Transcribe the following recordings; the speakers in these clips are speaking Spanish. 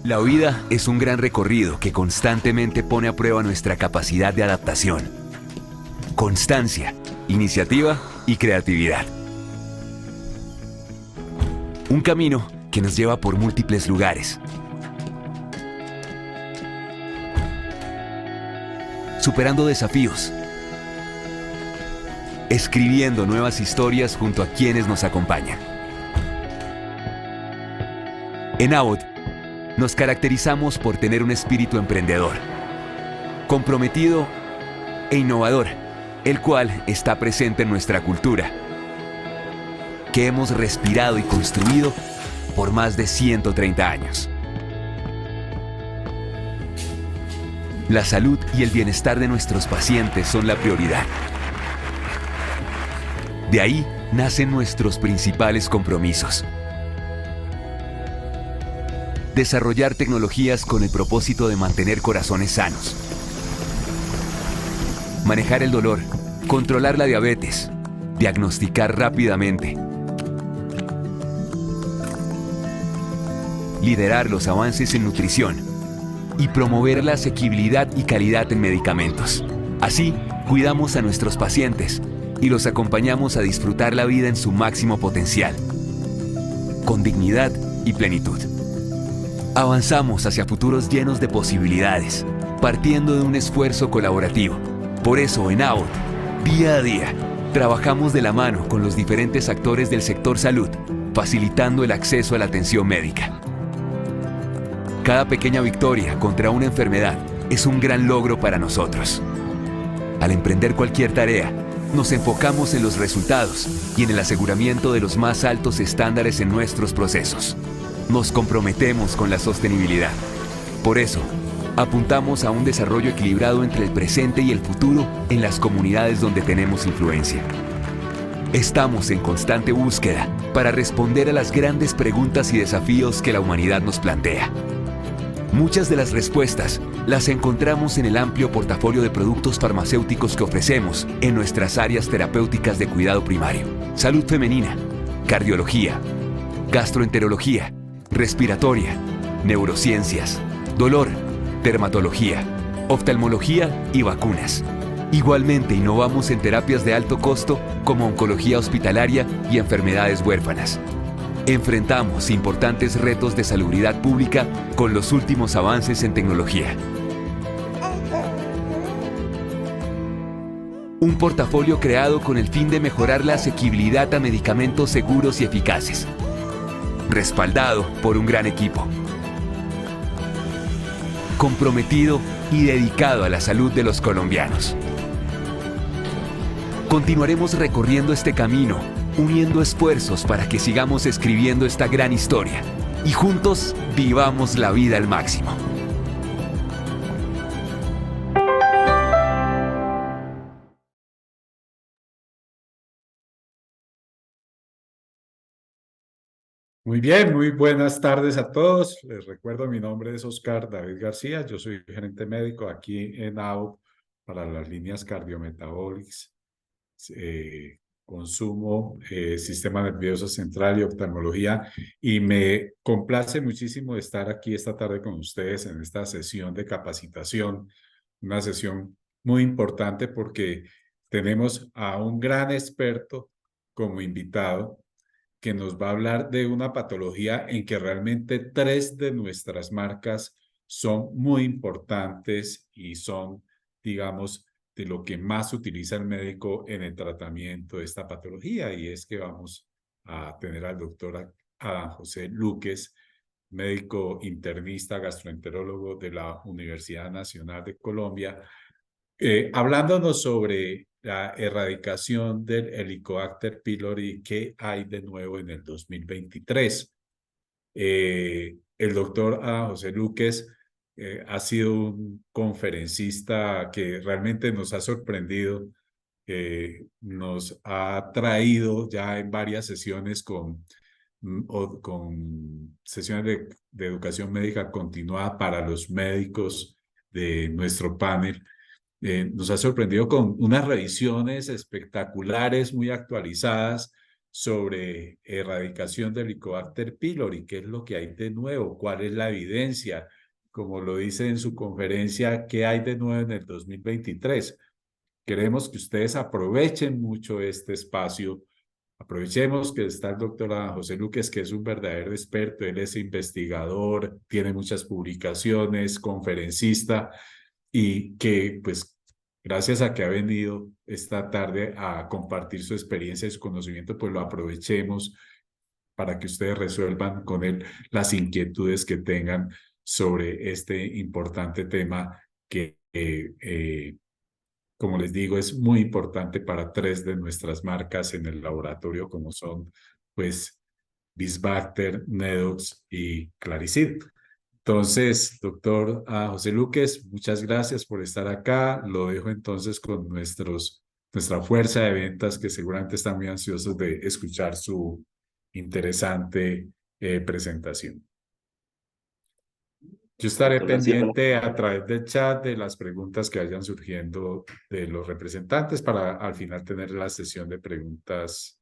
La vida es un gran recorrido que constantemente pone a prueba nuestra capacidad de adaptación, constancia, iniciativa y creatividad. Un camino que nos lleva por múltiples lugares, superando desafíos, escribiendo nuevas historias junto a quienes nos acompañan. En AOT nos caracterizamos por tener un espíritu emprendedor, comprometido e innovador, el cual está presente en nuestra cultura, que hemos respirado y construido por más de 130 años. La salud y el bienestar de nuestros pacientes son la prioridad. De ahí nacen nuestros principales compromisos. Desarrollar tecnologías con el propósito de mantener corazones sanos. Manejar el dolor, controlar la diabetes, diagnosticar rápidamente. Liderar los avances en nutrición y promover la asequibilidad y calidad en medicamentos. Así, cuidamos a nuestros pacientes y los acompañamos a disfrutar la vida en su máximo potencial, con dignidad y plenitud. Avanzamos hacia futuros llenos de posibilidades, partiendo de un esfuerzo colaborativo. Por eso, en AOT, día a día, trabajamos de la mano con los diferentes actores del sector salud, facilitando el acceso a la atención médica. Cada pequeña victoria contra una enfermedad es un gran logro para nosotros. Al emprender cualquier tarea, nos enfocamos en los resultados y en el aseguramiento de los más altos estándares en nuestros procesos. Nos comprometemos con la sostenibilidad. Por eso, apuntamos a un desarrollo equilibrado entre el presente y el futuro en las comunidades donde tenemos influencia. Estamos en constante búsqueda para responder a las grandes preguntas y desafíos que la humanidad nos plantea. Muchas de las respuestas las encontramos en el amplio portafolio de productos farmacéuticos que ofrecemos en nuestras áreas terapéuticas de cuidado primario: salud femenina, cardiología, gastroenterología, respiratoria, neurociencias, dolor, dermatología, oftalmología y vacunas. Igualmente innovamos en terapias de alto costo como oncología hospitalaria y enfermedades huérfanas. Enfrentamos importantes retos de salubridad pública con los últimos avances en tecnología. Un portafolio creado con el fin de mejorar la asequibilidad a medicamentos seguros y eficaces, respaldado por un gran equipo, comprometido y dedicado a la salud de los colombianos. Continuaremos recorriendo este camino, uniendo esfuerzos para que sigamos escribiendo esta gran historia y juntos vivamos la vida al máximo. Muy bien, muy buenas tardes a todos. Les recuerdo, mi nombre es Oscar David García. Yo soy gerente médico aquí en AUT para las líneas cardiometabólicas, consumo, sistema nervioso central y oftalmología. Y me complace muchísimo estar aquí esta tarde con ustedes en esta sesión de capacitación, una sesión muy importante porque tenemos a un gran experto como invitado que nos va a hablar de una patología en que realmente 3 de nuestras marcas son muy importantes y son, digamos, de lo que más utiliza el médico en el tratamiento de esta patología, y es que vamos a tener al doctor Adán José Luques, médico internista gastroenterólogo de la Universidad Nacional de Colombia, hablándonos sobre la erradicación del Helicobacter pylori, ¿qué hay de nuevo en el 2023? El doctor José Luques ha sido un conferencista que realmente nos ha sorprendido, nos ha traído ya en varias sesiones con sesiones de educación médica continuada para los médicos de nuestro panel. Nos ha sorprendido con unas revisiones espectaculares, muy actualizadas sobre erradicación del Helicobacter pylori, qué es lo que hay de nuevo, cuál es la evidencia, como lo dice en su conferencia, qué hay de nuevo en el 2023. Queremos que ustedes aprovechen mucho este espacio. Aprovechemos que está el doctor José Luques, que es un verdadero experto. Él es investigador, tiene muchas publicaciones, conferencista, y que pues gracias a que ha venido esta tarde a compartir su experiencia y su conocimiento, pues lo aprovechemos para que ustedes resuelvan con él las inquietudes que tengan sobre este importante tema que como les digo, es muy importante para tres de nuestras marcas en el laboratorio, como son, pues, Bisbacter, Nedox y Claricid. Entonces, doctor José Luques, muchas gracias por estar acá. Lo dejo entonces con nuestra fuerza de ventas, que seguramente están muy ansiosos de escuchar su interesante presentación. Yo estaré Doctor García, pendiente a través del chat de las preguntas que vayan surgiendo de los representantes para al final tener la sesión de preguntas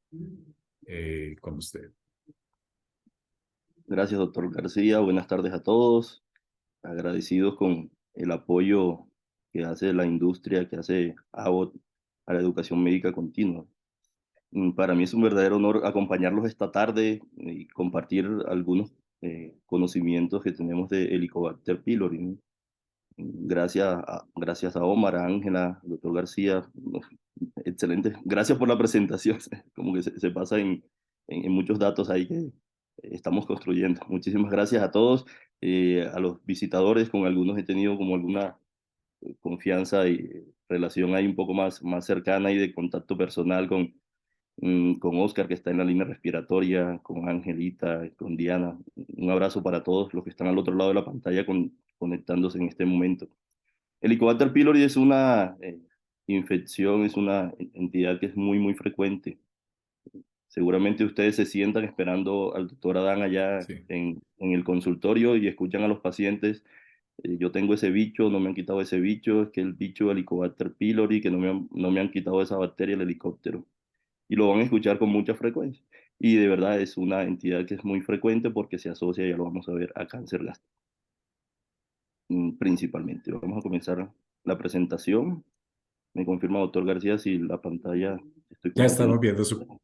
con usted. gracias, doctor García. Buenas tardes a todos. Agradecidos con el apoyo que hace la industria, que hace Abbott a la educación médica continua. Para mí es un verdadero honor acompañarlos esta tarde y compartir algunos conocimientos que tenemos de Helicobacter pylori, ¿no? Gracias a Omar, a Ángela, al doctor García. Excelente. Gracias por la presentación. Como que se pasa en muchos datos ahí que estamos construyendo. Muchísimas gracias a todos, a los visitadores, con algunos he tenido como alguna confianza y relación ahí un poco más cercana y de contacto personal con Oscar, que está en la línea respiratoria, con Angelita, con Diana. Un abrazo para todos los que están al otro lado de la pantalla conectándose en este momento. El Helicobacter pylori es una infección, es una entidad que es muy frecuente. Seguramente ustedes se sientan esperando al doctor Adán allá Sí. en el consultorio y escuchan a los pacientes: yo tengo ese bicho, no me han quitado ese bicho, es que el bicho Helicobacter pylori, que no me han quitado esa bacteria, el helicóptero. Y lo van a escuchar con mucha frecuencia. Y de verdad es una entidad que es muy frecuente porque se asocia, ya lo vamos a ver, a cáncer gástrico, principalmente. Vamos a comenzar la presentación. Me confirma, doctor García, si la pantalla estoy Ya compartiendo.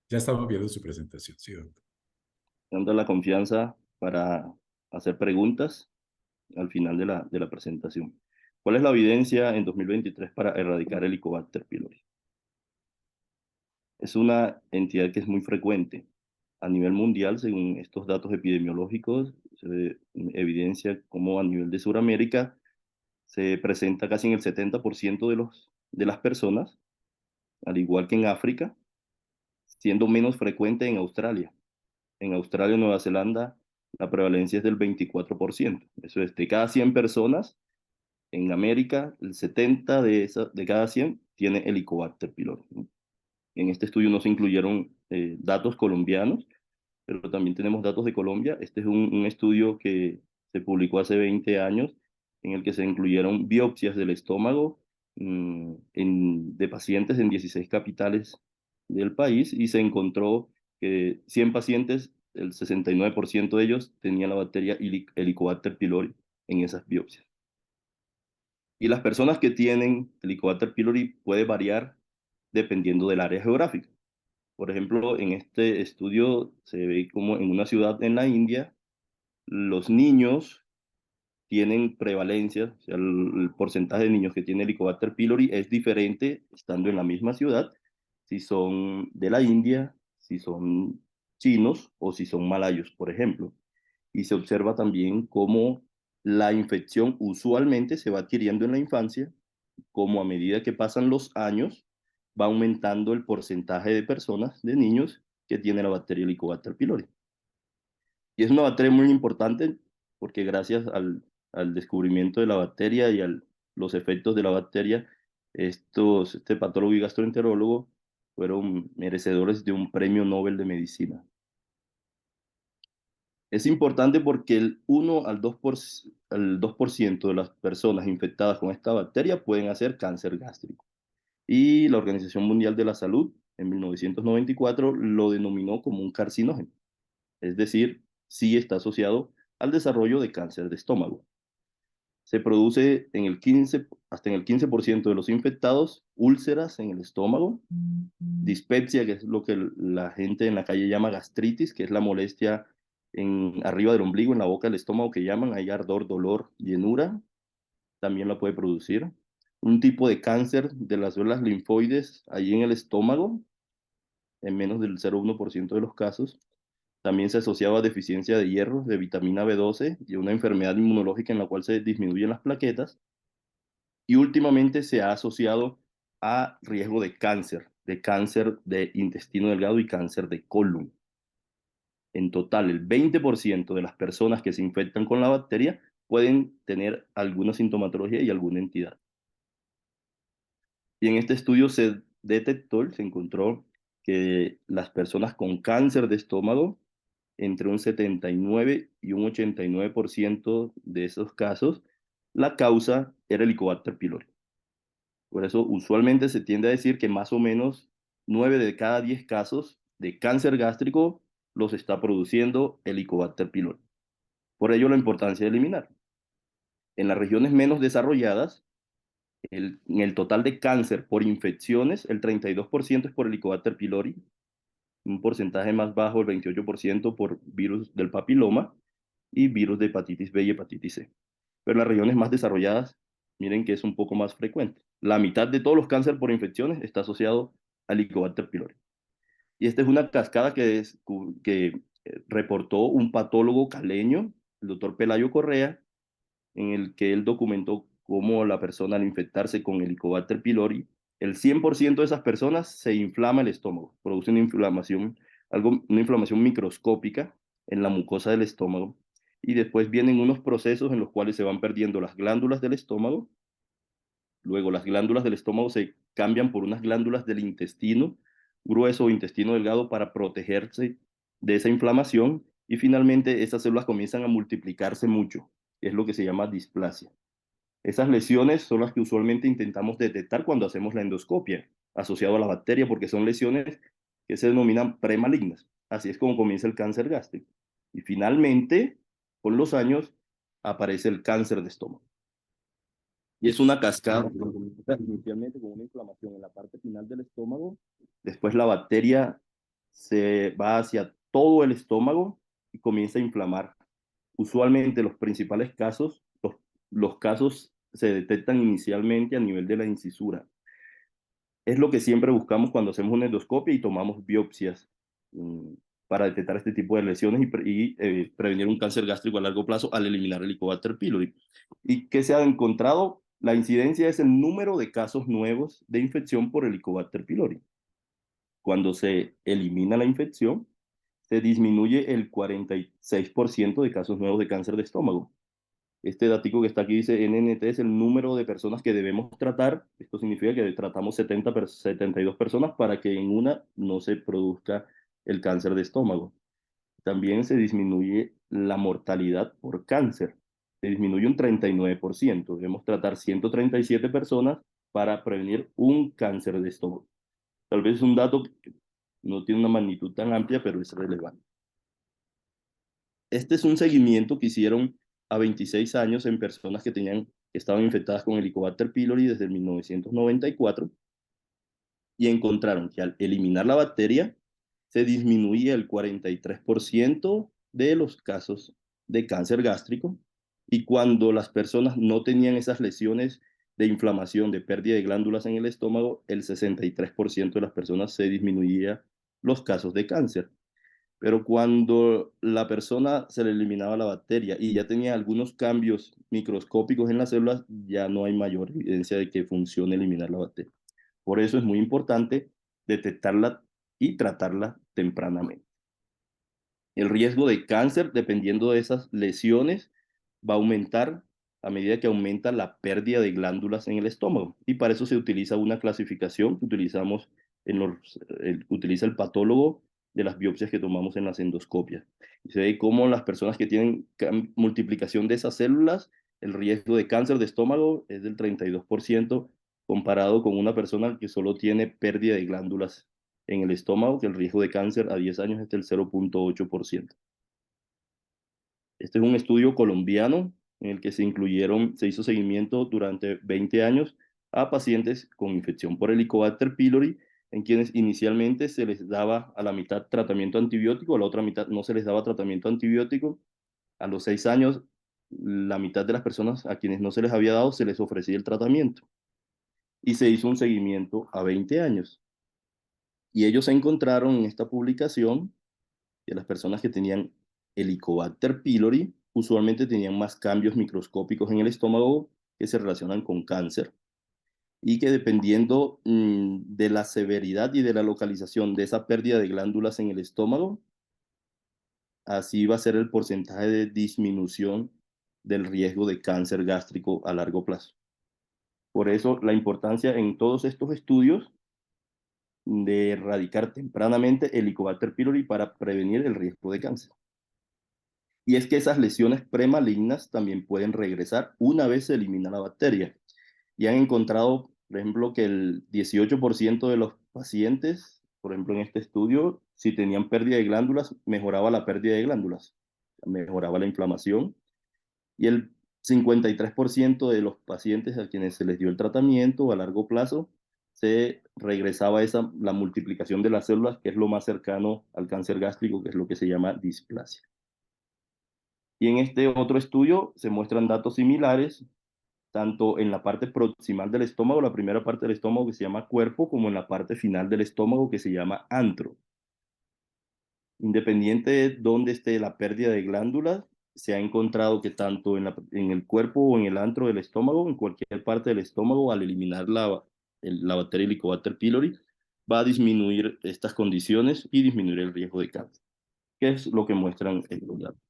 ya estamos viendo su presentación, sí, doctor. Dando la confianza para hacer preguntas al final de la presentación. ¿Cuál es la evidencia en 2023 para erradicar el Helicobacter pylori? Es una entidad que es muy frecuente. A nivel mundial, según estos datos epidemiológicos, se evidencia como a nivel de Sudamérica se presenta casi en el 70% de las personas, al igual que en África, siendo menos frecuente en Australia. En Australia y Nueva Zelanda, la prevalencia es del 24%. Eso es, de cada 100 personas, en América, el 70 de cada 100 tiene Helicobacter pylori, ¿no? En este estudio no se incluyeron datos colombianos, pero también tenemos datos de Colombia. Este es un estudio que se publicó hace 20 años, en el que se incluyeron biopsias del estómago de pacientes en 16 capitales del país, y se encontró que 100 pacientes, el 69% de ellos tenían la bacteria Helicobacter pylori en esas biopsias. Y las personas que tienen Helicobacter pylori puede variar dependiendo del área geográfica. Por ejemplo, en este estudio se ve como en una ciudad en la India, los niños tienen prevalencia, o sea, el porcentaje de niños que tienen Helicobacter pylori es diferente estando en la misma ciudad, si son de la India, si son chinos o si son malayos, por ejemplo. Y se observa también cómo la infección usualmente se va adquiriendo en la infancia, como a medida que pasan los años va aumentando el porcentaje de personas, de niños, que tienen la bacteria Helicobacter pylori. Y es una bacteria muy importante porque gracias al descubrimiento de la bacteria y a los efectos de la bacteria, este patólogo y gastroenterólogo fueron merecedores de un premio Nobel de Medicina. Es importante porque el 1 al 2% de las personas infectadas con esta bacteria pueden hacer cáncer gástrico. Y la Organización Mundial de la Salud en 1994, lo denominó como un carcinógeno. Es decir, sí está asociado al desarrollo de cáncer de estómago. Se produce hasta en el 15% de los infectados, úlceras en el estómago, dispepsia, que es lo que la gente en la calle llama gastritis, que es la molestia arriba del ombligo, en la boca del estómago, que llaman, hay ardor, dolor, llenura, también la puede producir. Un tipo de cáncer de las células linfoides ahí en el estómago, en menos del 0,1% de los casos. También se asociaba a deficiencia de hierro, de vitamina B12 y una enfermedad inmunológica en la cual se disminuyen las plaquetas. Y últimamente se ha asociado a riesgo de cáncer de intestino delgado y cáncer de colon. En total, el 20% de las personas que se infectan con la bacteria pueden tener alguna sintomatología y alguna entidad. Y en este estudio se encontró que las personas con cáncer de estómago, entre un 79 y un 89% de esos casos, la causa era Helicobacter pylori. Por eso, usualmente se tiende a decir que más o menos 9 de cada 10 casos de cáncer gástrico los está produciendo Helicobacter pylori. Por ello, la importancia de eliminar. En las regiones menos desarrolladas, en el total de cáncer por infecciones, el 32% es por Helicobacter pylori, un porcentaje más bajo, el 28% por virus del papiloma y virus de hepatitis B y hepatitis C. Pero en las regiones más desarrolladas, miren que es un poco más frecuente. La mitad de todos los cánceres por infecciones está asociado al Helicobacter pylori. Y esta es una cascada que reportó un patólogo caleño, el doctor Pelayo Correa, en el que él documentó cómo la persona al infectarse con Helicobacter pylori, el 100% de esas personas se inflama el estómago, produce una inflamación microscópica en la mucosa del estómago, y después vienen unos procesos en los cuales se van perdiendo las glándulas del estómago, luego las glándulas del estómago se cambian por unas glándulas del intestino grueso o intestino delgado para protegerse de esa inflamación, y finalmente esas células comienzan a multiplicarse mucho, es lo que se llama displasia. Esas lesiones son las que usualmente intentamos detectar cuando hacemos la endoscopia, asociado a la bacteria, porque son lesiones que se denominan premalignas. Así es como comienza el cáncer gástrico. Y finalmente, con los años, aparece el cáncer de estómago. Y es una cascada, inicialmente con una inflamación en la parte final del estómago, después la bacteria se va hacia todo el estómago y comienza a inflamar. Usualmente los principales casos, los casos se detectan inicialmente a nivel de la incisura. Es lo que siempre buscamos cuando hacemos una endoscopia y tomamos biopsias para detectar este tipo de lesiones y prevenir un cáncer gástrico a largo plazo al eliminar el Helicobacter pylori. ¿Y qué se ha encontrado? La incidencia es el número de casos nuevos de infección por Helicobacter pylori. Cuando se elimina la infección, se disminuye el 46% de casos nuevos de cáncer de estómago. Este datico que está aquí dice NNT es el número de personas que debemos tratar. Esto significa que tratamos 72 personas para que en una no se produzca el cáncer de estómago. También se disminuye la mortalidad por cáncer. Se disminuye un 39%. Debemos tratar 137 personas para prevenir un cáncer de estómago. Tal vez es un dato que no tiene una magnitud tan amplia, pero es relevante. Este es un seguimiento que hicieron a 26 años en personas que estaban infectadas con Helicobacter pylori desde 1994 y encontraron que al eliminar la bacteria se disminuía el 43% de los casos de cáncer gástrico, y cuando las personas no tenían esas lesiones de inflamación, de pérdida de glándulas en el estómago, el 63% de las personas se disminuía los casos de cáncer. Pero cuando la persona se le eliminaba la bacteria y ya tenía algunos cambios microscópicos en las células, ya no hay mayor evidencia de que funcione eliminar la bacteria. Por eso es muy importante detectarla y tratarla tempranamente. El riesgo de cáncer, dependiendo de esas lesiones, va a aumentar a medida que aumenta la pérdida de glándulas en el estómago. Y para eso se utiliza una clasificación que utiliza el patólogo de las biopsias que tomamos en las endoscopias. Y se ve cómo las personas que tienen multiplicación de esas células, el riesgo de cáncer de estómago es del 32%, comparado con una persona que solo tiene pérdida de glándulas en el estómago, que el riesgo de cáncer a 10 años es del 0,8%. Este es un estudio colombiano en el que se hizo seguimiento durante 20 años a pacientes con infección por Helicobacter pylori, en quienes inicialmente se les daba a la mitad tratamiento antibiótico, a la otra mitad no se les daba tratamiento antibiótico. A los 6 años, la mitad de las personas a quienes no se les había dado se les ofrecía el tratamiento y se hizo un seguimiento a 20 años. Y ellos encontraron en esta publicación que las personas que tenían Helicobacter pylori usualmente tenían más cambios microscópicos en el estómago que se relacionan con cáncer y que dependiendo de la severidad y de la localización de esa pérdida de glándulas en el estómago, así va a ser el porcentaje de disminución del riesgo de cáncer gástrico a largo plazo. Por eso la importancia en todos estos estudios de erradicar tempranamente el Helicobacter pylori para prevenir el riesgo de cáncer. Y es que esas lesiones premalignas también pueden regresar una vez se elimina la bacteria. Y han encontrado, por ejemplo, que el 18% de los pacientes, por ejemplo, en este estudio, si tenían pérdida de glándulas, mejoraba la pérdida de glándulas, mejoraba la inflamación. Y el 53% de los pacientes a quienes se les dio el tratamiento a largo plazo, se regresaba la multiplicación de las células, que es lo más cercano al cáncer gástrico, que es lo que se llama displasia. Y en este otro estudio se muestran datos similares, tanto en la parte proximal del estómago, la primera parte del estómago que se llama cuerpo, como en la parte final del estómago que se llama antro. Independiente de dónde esté la pérdida de glándulas, se ha encontrado que tanto en el cuerpo o en el antro del estómago, en cualquier parte del estómago, al eliminar la bacteria Helicobacter pylori, va a disminuir estas condiciones y disminuir el riesgo de cáncer, que es lo que muestran estos datos.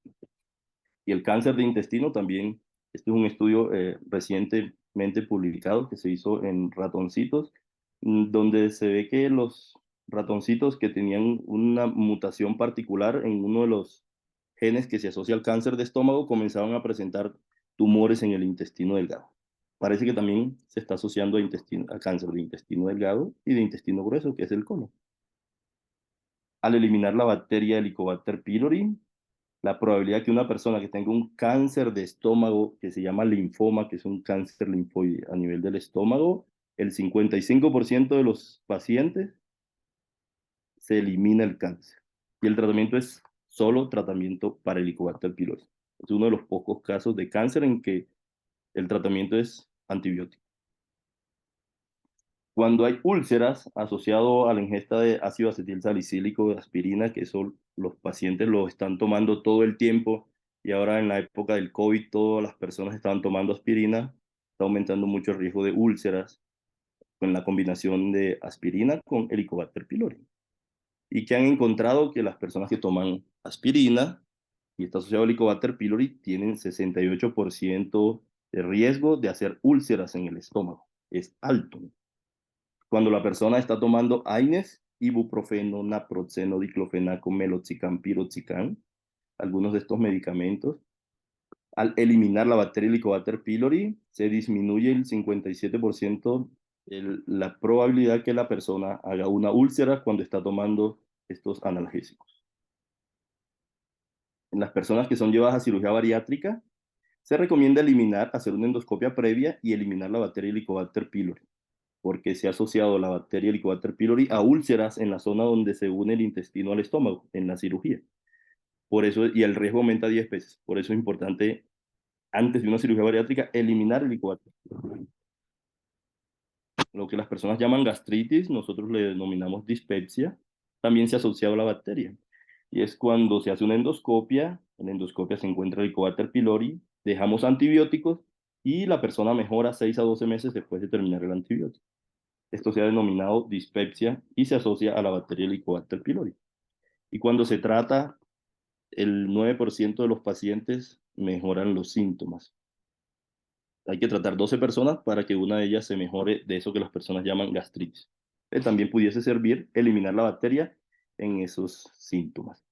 Y el cáncer de intestino también, este es un estudio recientemente publicado que se hizo en ratoncitos, donde se ve que los ratoncitos que tenían una mutación particular en uno de los genes que se asocia al cáncer de estómago comenzaban a presentar tumores en el intestino delgado. Parece que también se está asociando a cáncer de intestino delgado y de intestino grueso, que es el colon. Al eliminar la bacteria Helicobacter pylori, la probabilidad que una persona que tenga un cáncer de estómago que se llama linfoma, que es un cáncer linfoide a nivel del estómago, el 55% de los pacientes se elimina el cáncer. Y el tratamiento es solo tratamiento para Helicobacter pylori. Es uno de los pocos casos de cáncer en que el tratamiento es antibiótico. Cuando hay úlceras asociado a la ingesta de ácido acetil salicílico, de aspirina, que eso los pacientes lo están tomando todo el tiempo, y ahora en la época del COVID todas las personas estaban tomando aspirina, está aumentando mucho el riesgo de úlceras con la combinación de aspirina con Helicobacter pylori. Y que han encontrado que las personas que toman aspirina y está asociado a Helicobacter pylori tienen 68% de riesgo de hacer úlceras en el estómago. Es alto. Cuando la persona está tomando AINES, ibuprofeno, naproxeno, diclofenaco, meloxicam, piroxicam, algunos de estos medicamentos, al eliminar la bacteria Helicobacter pylori, se disminuye el 57% la probabilidad que la persona haga una úlcera cuando está tomando estos analgésicos. En las personas que son llevadas a cirugía bariátrica, se recomienda hacer una endoscopia previa y eliminar la bacteria Helicobacter pylori, porque se ha asociado la bacteria Helicobacter pylori a úlceras en la zona donde se une el intestino al estómago, en la cirugía. Por eso, y el riesgo aumenta 10 veces. Por eso es importante, antes de una cirugía bariátrica, eliminar el Helicobacter. Lo que las personas llaman gastritis, nosotros le denominamos dispepsia, también se ha asociado a la bacteria. Y es cuando se hace una endoscopia, en la endoscopia se encuentra el Helicobacter pylori, dejamos antibióticos y la persona mejora 6 a 12 meses después de terminar el antibiótico. Esto se ha denominado dispepsia y se asocia a la bacteria Helicobacter pylori. Y cuando se trata, el 9% de los pacientes mejoran los síntomas. Hay que tratar 12 personas para que una de ellas se mejore de eso que las personas llaman gastritis. También pudiese servir eliminar la bacteria en esos síntomas.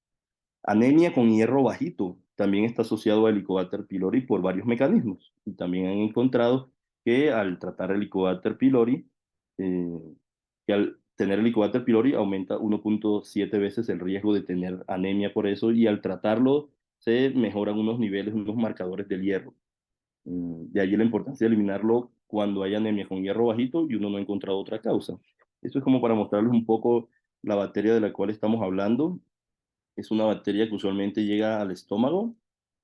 Anemia con hierro bajito también está asociado a Helicobacter pylori por varios mecanismos. Y también han encontrado que al tratar Helicobacter pylori, que al tener Helicobacter pylori aumenta 1.7 veces el riesgo de tener anemia por eso, y al tratarlo se mejoran unos niveles, unos marcadores del hierro. De allí la importancia de eliminarlo cuando hay anemia con hierro bajito y uno no ha encontrado otra causa. Eso es como para mostrarles un poco la bacteria de la cual estamos hablando. Es una bacteria que usualmente llega al estómago,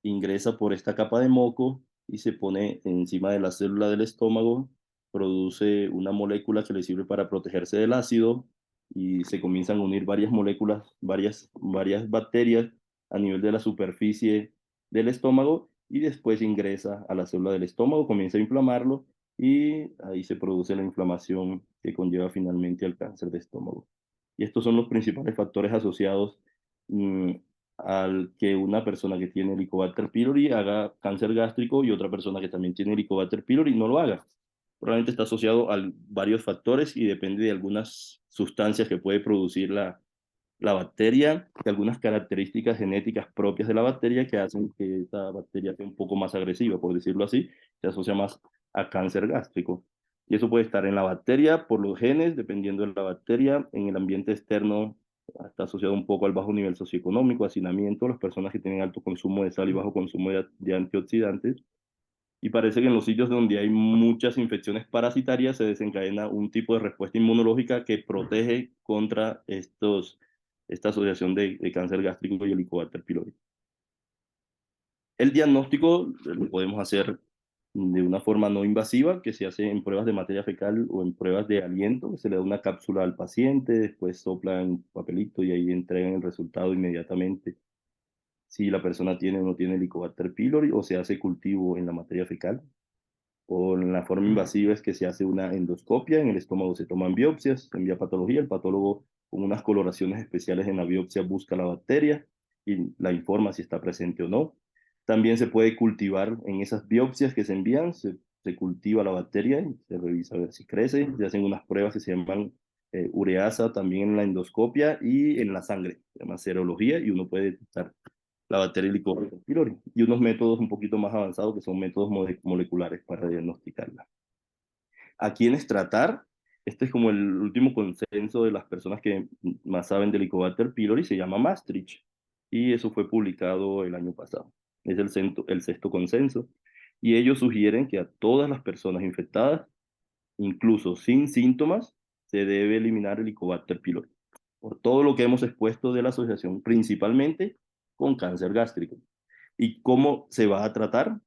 ingresa por esta capa de moco y se pone encima de la célula del estómago, produce una molécula que le sirve para protegerse del ácido y se comienzan a unir varias moléculas, varias bacterias a nivel de la superficie del estómago, y después ingresa a la célula del estómago, comienza a inflamarlo y ahí se produce la inflamación que conlleva finalmente al cáncer de estómago. Y estos son los principales factores asociados mm, al que una persona que tiene Helicobacter pylori haga cáncer gástrico y otra persona que también tiene Helicobacter pylori no lo haga. Probablemente está asociado a varios factores y depende de algunas sustancias que puede producir la bacteria, de algunas características genéticas propias de la bacteria que hacen que esta bacteria sea un poco más agresiva, por decirlo así, se asocia más a cáncer gástrico. Y eso puede estar en la bacteria, por los genes, dependiendo de la bacteria, en el ambiente externo está asociado un poco al bajo nivel socioeconómico, hacinamiento, las personas que tienen alto consumo de sal y bajo consumo de antioxidantes. Y parece que en los sitios donde hay muchas infecciones parasitarias se desencadena un tipo de respuesta inmunológica que protege contra esta asociación de cáncer gástrico y Helicobacter pylori. El diagnóstico lo podemos hacer de una forma no invasiva, que se hace en pruebas de materia fecal o en pruebas de aliento. Se le da una cápsula al paciente, después soplan un papelito y ahí entregan el resultado inmediatamente si la persona tiene o no tiene Helicobacter pylori, o se hace cultivo en la materia fecal. O en la forma invasiva es que se hace una endoscopia, en el estómago se toman biopsias, se envía a patología, el patólogo con unas coloraciones especiales en la biopsia busca la bacteria y la informa si está presente o no. También se puede cultivar en esas biopsias que se envían, se cultiva la bacteria y se revisa a ver si crece, se hacen unas pruebas que se llaman ureasa también en la endoscopia y en la sangre, se llama serología, y uno puede detectar la bacteria Helicobacter pylori, y unos métodos un poquito más avanzados que son métodos moleculares para diagnosticarla. ¿A quiénes tratar? Este es como el último consenso de las personas que más saben de Helicobacter pylori, se llama Maastricht, y eso fue publicado el año pasado. Es el sexto consenso, y ellos sugieren que a todas las personas infectadas, incluso sin síntomas, se debe eliminar el Helicobacter pylori, por todo lo que hemos expuesto de la asociación, principalmente con cáncer gástrico. ¿Y cómo se va a tratar?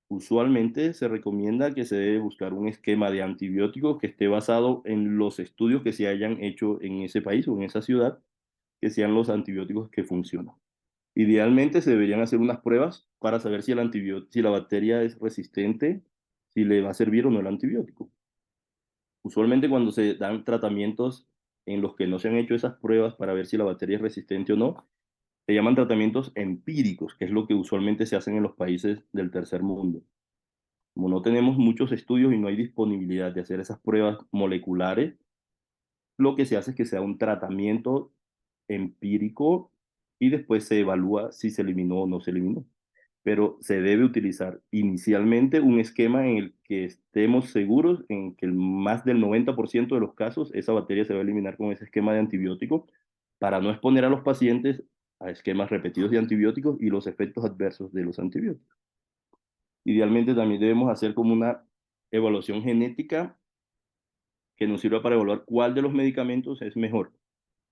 Usualmente se recomienda que se debe buscar un esquema de antibióticos que esté basado en los estudios que se hayan hecho en ese país o en esa ciudad, que sean los antibióticos que funcionan. Idealmente se deberían hacer unas pruebas para saber si si la bacteria es resistente, si le va a servir o no el antibiótico. Usualmente cuando se dan tratamientos en los que no se han hecho esas pruebas para ver si la bacteria es resistente o no, se llaman tratamientos empíricos, que es lo que usualmente se hacen en los países del tercer mundo. Como no tenemos muchos estudios y no hay disponibilidad de hacer esas pruebas moleculares, lo que se hace es que sea un tratamiento empírico y después se evalúa si se eliminó o no se eliminó. Pero se debe utilizar inicialmente un esquema en el que estemos seguros en que más del 90% de los casos esa bacteria se va a eliminar con ese esquema de antibiótico, para no exponer a los pacientes a esquemas repetidos de antibióticos y los efectos adversos de los antibióticos. Idealmente también debemos hacer como una evaluación genética que nos sirva para evaluar cuál de los medicamentos es mejor,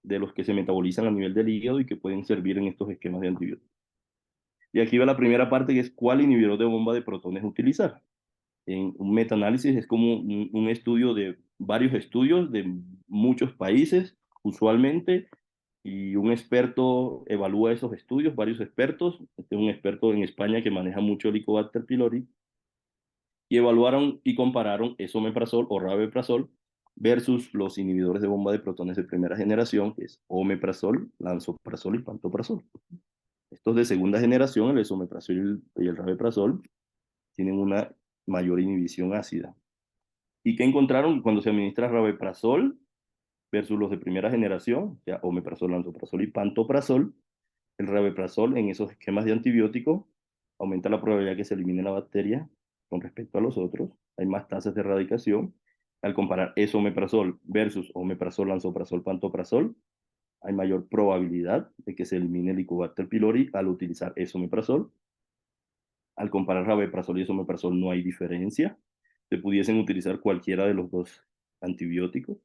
de los que se metabolizan a nivel del hígado y que pueden servir en estos esquemas de antibióticos. Y aquí va la primera parte, que es cuál inhibidor de bomba de protones utilizar. En un metaanálisis es como un estudio de varios estudios de muchos países, usualmente, y un experto evalúa esos estudios, varios expertos. Este es un experto en España que maneja mucho Helicobacter pylori, y evaluaron y compararon esomeprazol o rabeprazol versus los inhibidores de bomba de protones de primera generación, que es omeprazol, lansoprazol y pantoprazol. Estos de segunda generación, el esomeprazol y el rabeprazol, tienen una mayor inhibición ácida. ¿Y qué encontraron? Cuando se administra rabeprazol versus los de primera generación, ya omeprazol, lansoprazol y pantoprazol, el rabeprazol en esos esquemas de antibiótico aumenta la probabilidad que se elimine la bacteria con respecto a los otros. Hay más tasas de erradicación Al comparar esomeprazol versus omeprazol, lansoprazol, pantoprazol, hay mayor probabilidad de que se elimine el Helicobacter pylori al utilizar esomeprazol. Al comparar rabeprazol y esomeprazol no hay diferencia. Se pudiesen utilizar cualquiera de los dos antibióticos,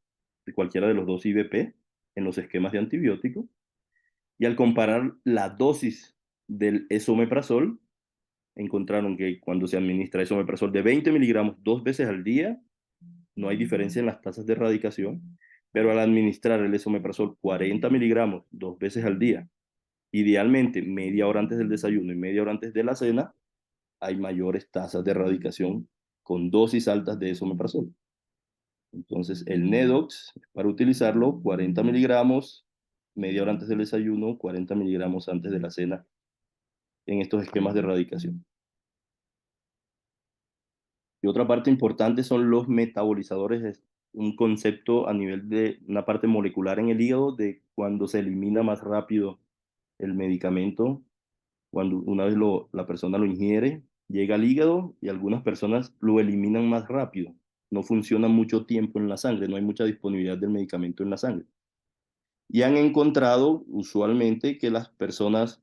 de cualquiera de los dos IVP en los esquemas de antibiótico. Y al comparar la dosis del esomeprazol, encontraron que cuando se administra esomeprazol de 20 miligramos 2 veces al día, no hay diferencia en las tasas de erradicación, pero al administrar el esomeprazol 40 miligramos 2 veces al día, idealmente media hora antes del desayuno y media hora antes de la cena, hay mayores tasas de erradicación con dosis altas de esomeprazol. Entonces, el Nedox, para utilizarlo, 40 miligramos media hora antes del desayuno, 40 miligramos antes de la cena en estos esquemas de erradicación. Y otra parte importante son los metabolizadores, es un concepto a nivel de una parte molecular en el hígado de cuando se elimina más rápido el medicamento, cuando una vez la persona lo ingiere, llega al hígado y algunas personas lo eliminan más rápido. No funciona mucho tiempo en la sangre, no hay mucha disponibilidad del medicamento en la sangre. Y han encontrado usualmente que las personas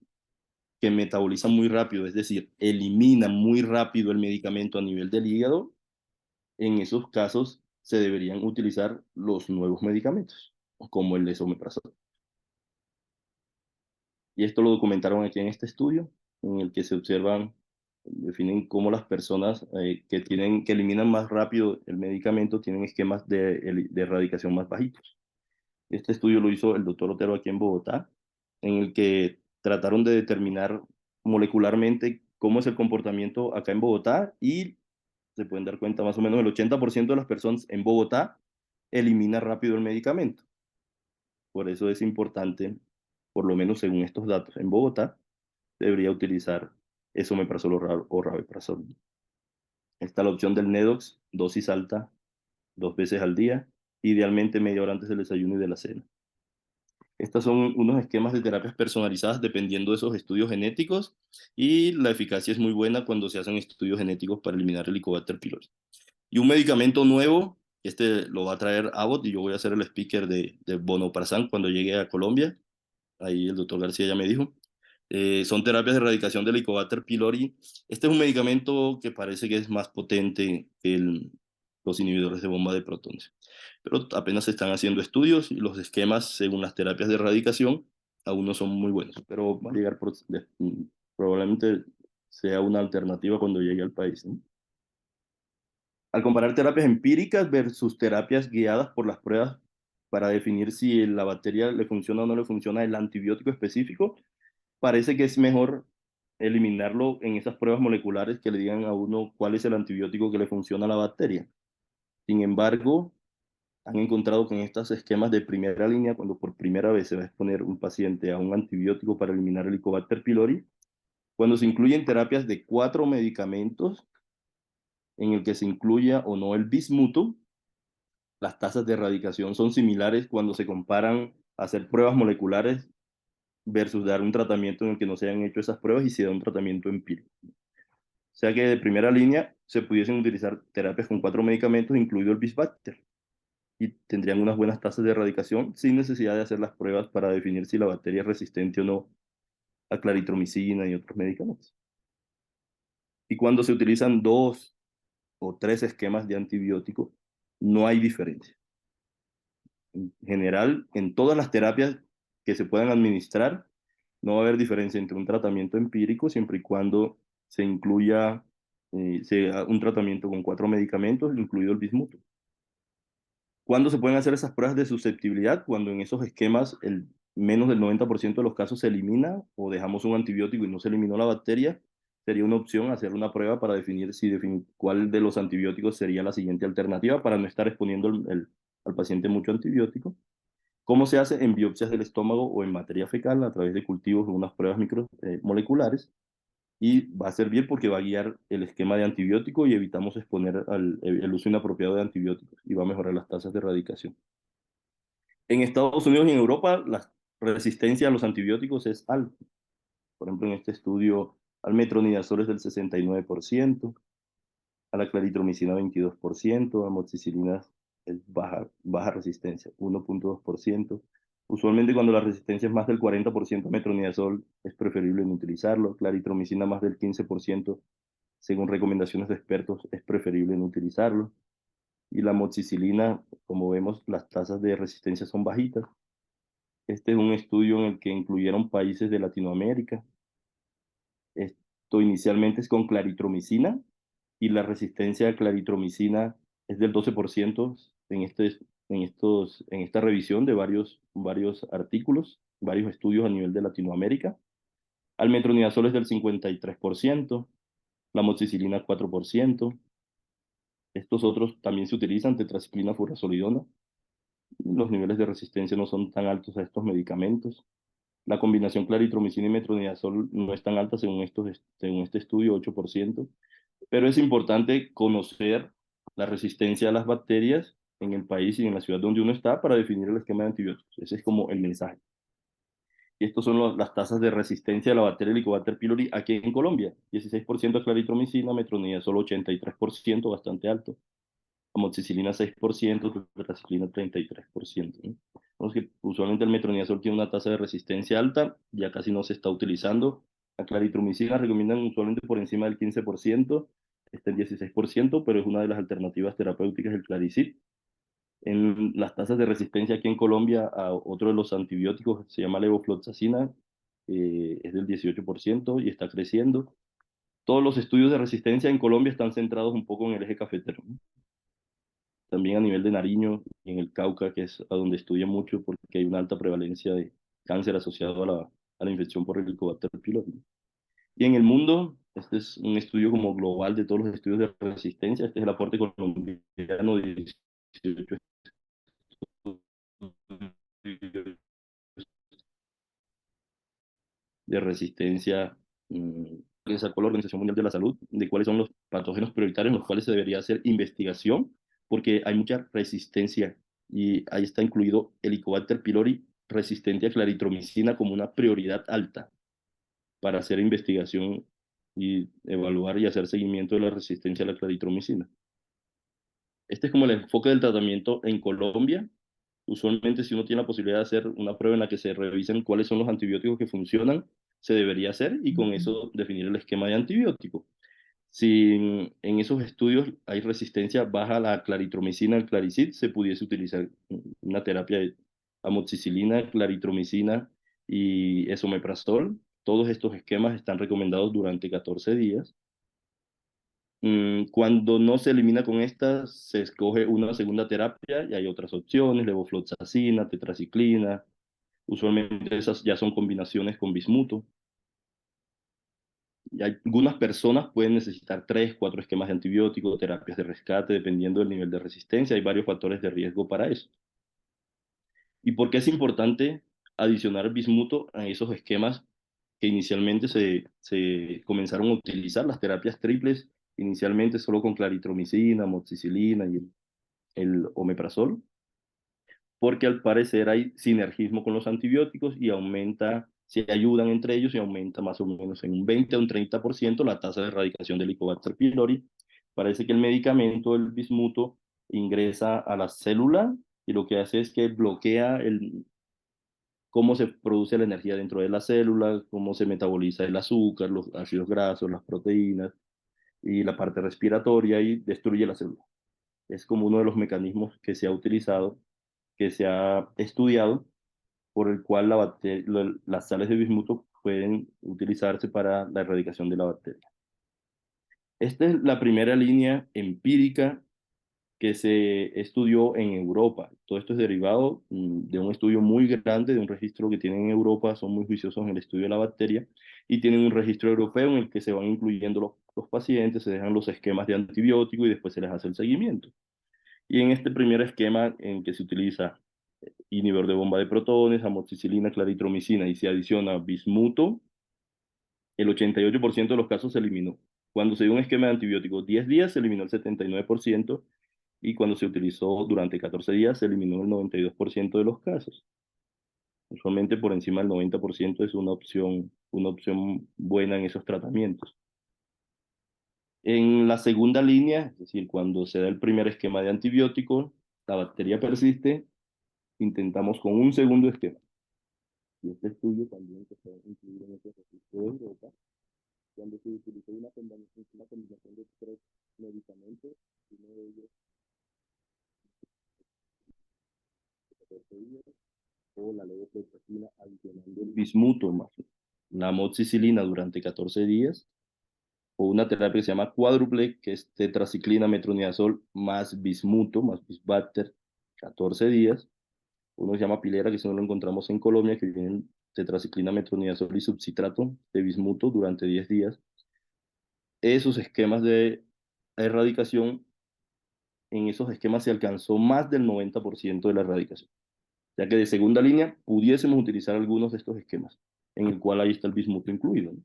que metabolizan muy rápido, es decir, eliminan muy rápido el medicamento a nivel del hígado, en esos casos se deberían utilizar los nuevos medicamentos, como el esomeprazol. Y esto lo documentaron aquí en este estudio, en el que se observan, definen cómo las personas que eliminan más rápido el medicamento tienen esquemas de erradicación más bajitos. Este estudio lo hizo el doctor Otero aquí en Bogotá, en el que trataron de determinar molecularmente cómo es el comportamiento acá en Bogotá y se pueden dar cuenta más o menos el 80% de las personas en Bogotá elimina rápido el medicamento. Por eso es importante, por lo menos según estos datos, en Bogotá debería utilizar esomeprazol o rabeprazol. Está la opción del Nedox, dosis alta, 2 veces al día, idealmente media hora antes del desayuno y de la cena. Estos son unos esquemas de terapias personalizadas dependiendo de esos estudios genéticos y la eficacia es muy buena cuando se hacen estudios genéticos para eliminar el Helicobacter pylori. Y un medicamento nuevo, este lo va a traer Abbott y yo voy a ser el speaker de Vonoprazan cuando llegue a Colombia. Ahí el doctor García ya me dijo. Son terapias de erradicación del Helicobacter pylori. Este es un medicamento que parece que es más potente que los inhibidores de bomba de protones. Pero apenas se están haciendo estudios y los esquemas, según las terapias de erradicación, aún no son muy buenos. Pero va a llegar, probablemente sea una alternativa cuando llegue al país, ¿no? Al comparar terapias empíricas versus terapias guiadas por las pruebas para definir si la bacteria le funciona o no le funciona el antibiótico específico, parece que es mejor eliminarlo en esas pruebas moleculares que le digan a uno cuál es el antibiótico que le funciona a la bacteria. Sin embargo, han encontrado que en estos esquemas de primera línea, cuando por primera vez se va a exponer un paciente a un antibiótico para eliminar el Helicobacter pylori, cuando se incluyen terapias de 4 medicamentos, en el que se incluya o no el bismuto, las tasas de erradicación son similares cuando se comparan hacer pruebas moleculares versus dar un tratamiento en el que no se hayan hecho esas pruebas y se da un tratamiento empírico. O sea que de primera línea se pudiesen utilizar terapias con 4 medicamentos, incluido el Bisbacter, y tendrían unas buenas tasas de erradicación sin necesidad de hacer las pruebas para definir si la bacteria es resistente o no a claritromicina y otros medicamentos. Y cuando se utilizan 2 o 3 esquemas de antibiótico, no hay diferencia. En general, en todas las terapias que se puedan administrar, no va a haber diferencia entre un tratamiento empírico siempre y cuando se incluya un tratamiento con 4 medicamentos, incluido el bismuto. ¿Cuándo se pueden hacer esas pruebas de susceptibilidad? Cuando en esos esquemas menos del 90% de los casos se elimina o dejamos un antibiótico y no se eliminó la bacteria, sería una opción hacer una prueba para definir cuál de los antibióticos sería la siguiente alternativa para no estar exponiendo al paciente mucho antibiótico. ¿Cómo se hace? En biopsias del estómago o en materia fecal a través de cultivos de unas pruebas moleculares. Y va a servir porque va a guiar el esquema de antibiótico y evitamos exponer el uso inapropiado de antibióticos y va a mejorar las tasas de erradicación. En Estados Unidos y en Europa, la resistencia a los antibióticos es alta. Por ejemplo, en este estudio, al metronidazol es del 69%, a la claritromicina 22%, amoxicilina es baja resistencia, 1.2%. Usualmente cuando la resistencia es más del 40%, metronidazol es preferible no utilizarlo. Claritromicina más del 15%, según recomendaciones de expertos, es preferible no utilizarlo. Y la amoxicilina, como vemos, las tasas de resistencia son bajitas. Este es un estudio en el que incluyeron países de Latinoamérica. Esto inicialmente es con claritromicina y la resistencia a claritromicina es del 12% en esta revisión de varios artículos, varios estudios a nivel de Latinoamérica. Al metronidazol es del 53%, la amoxicilina 4%. Estos otros también se utilizan, tetraciclina, furazolidona. Los niveles de resistencia no son tan altos a estos medicamentos. La combinación claritromicina y metronidazol no es tan alta según este estudio, 8%. Pero es importante conocer la resistencia a las bacterias en el país y en la ciudad donde uno está para definir el esquema de antibióticos. Ese es como el mensaje. Y estos son las tasas de resistencia a la bacteria Helicobacter pylori aquí en Colombia. 16% claritromicina, metronidazol 83%, bastante alto. Amoxicilina 6%, tetraciclina 33%, ¿no? Vemos que usualmente el metronidazol tiene una tasa de resistencia alta, ya casi no se está utilizando. La claritromicina recomiendan usualmente por encima del 15%, está en 16%, pero es una de las alternativas terapéuticas del Claricid. En las tasas de resistencia aquí en Colombia a otro de los antibióticos, se llama levofloxacina, es del 18% y está creciendo. Todos los estudios de resistencia en Colombia están centrados un poco en el eje cafetero, ¿no? También a nivel de Nariño y en el Cauca, que es a donde estudia mucho porque hay una alta prevalencia de cáncer asociado a la infección por Helicobacter pylori. Y en el mundo, este es un estudio como global de todos los estudios de resistencia. Este es el aporte colombiano de 18 estudios de resistencia que sacó la Organización Mundial de la Salud, de cuáles son los patógenos prioritarios en los cuales se debería hacer investigación, porque hay mucha resistencia y ahí está incluido Helicobacter pylori resistente a claritromicina como una prioridad alta para hacer investigación y evaluar y hacer seguimiento de la resistencia a la claritromicina. Este es como el enfoque del tratamiento en Colombia. Usualmente, si uno tiene la posibilidad de hacer una prueba en la que se revisen cuáles son los antibióticos que funcionan, se debería hacer y con eso definir el esquema de antibiótico. Si en esos estudios hay resistencia baja a la claritromicina, al Claricid, se pudiese utilizar una terapia de amoxicilina, claritromicina y esomeprazol. Todos estos esquemas están recomendados durante 14 días. Cuando no se elimina con estas, se escoge una segunda terapia y hay otras opciones, levofloxacina, tetraciclina. Usualmente esas ya son combinaciones con bismuto. Y algunas personas pueden necesitar 3, 4 esquemas de antibiótico, terapias de rescate, dependiendo del nivel de resistencia. Hay varios factores de riesgo para eso. ¿Y por qué es importante adicionar bismuto a esos esquemas que inicialmente se comenzaron a utilizar, las terapias triples, inicialmente solo con claritromicina, amoxicilina y el omeprazol? Porque al parecer hay sinergismo con los antibióticos y se ayudan entre ellos y aumenta más o menos en un 20 a un 30% la tasa de erradicación del Helicobacter pylori. Parece que el medicamento, el bismuto, ingresa a la célula y lo que hace es que bloquea cómo se produce la energía dentro de la célula, cómo se metaboliza el azúcar, los ácidos grasos, las proteínas y la parte respiratoria y destruye la célula. Es como uno de los mecanismos que se ha utilizado, que se ha estudiado, por el cual las sales de bismuto pueden utilizarse para la erradicación de la bacteria. Esta es la primera línea empírica que se estudió en Europa. Todo esto es derivado de un estudio muy grande, de un registro que tienen en Europa, son muy juiciosos en el estudio de la bacteria, y tienen un registro europeo en el que se van incluyendo los pacientes, se dejan los esquemas de antibiótico y después se les hace el seguimiento. Y en este primer esquema en que se utiliza inhibidor de bomba de protones, amoxicilina, claritromicina y se adiciona bismuto, el 88% de los casos se eliminó. Cuando se dio un esquema de antibióticos 10 días, se eliminó el 79% y cuando se utilizó durante 14 días, se eliminó el 92% de los casos. Usualmente por encima del 90% es una opción buena en esos tratamientos. En la segunda línea, es decir, cuando se da el primer esquema de antibiótico, la bacteria persiste, intentamos con un segundo esquema. Y este estudio también que se incluido en este registro de Europa, cuando se utilizó una combinación de 3 medicamentos, uno de ellos 14 días, o la levofloxacina adicionando el bismuto más la amoxicilina durante 14 días, o una terapia que se llama cuádruple, que es tetraciclina, metronidazol más bismuto, más bisbacter, 14 días. Uno se llama pilera, que eso no lo encontramos en Colombia, que viene tetraciclina, metronidazol y subcitrato de bismuto durante 10 días. Esos esquemas de erradicación, en esos esquemas se alcanzó más del 90% de la erradicación. Ya que de segunda línea pudiésemos utilizar algunos de estos esquemas, en el cual ahí está el bismuto incluido, ¿no?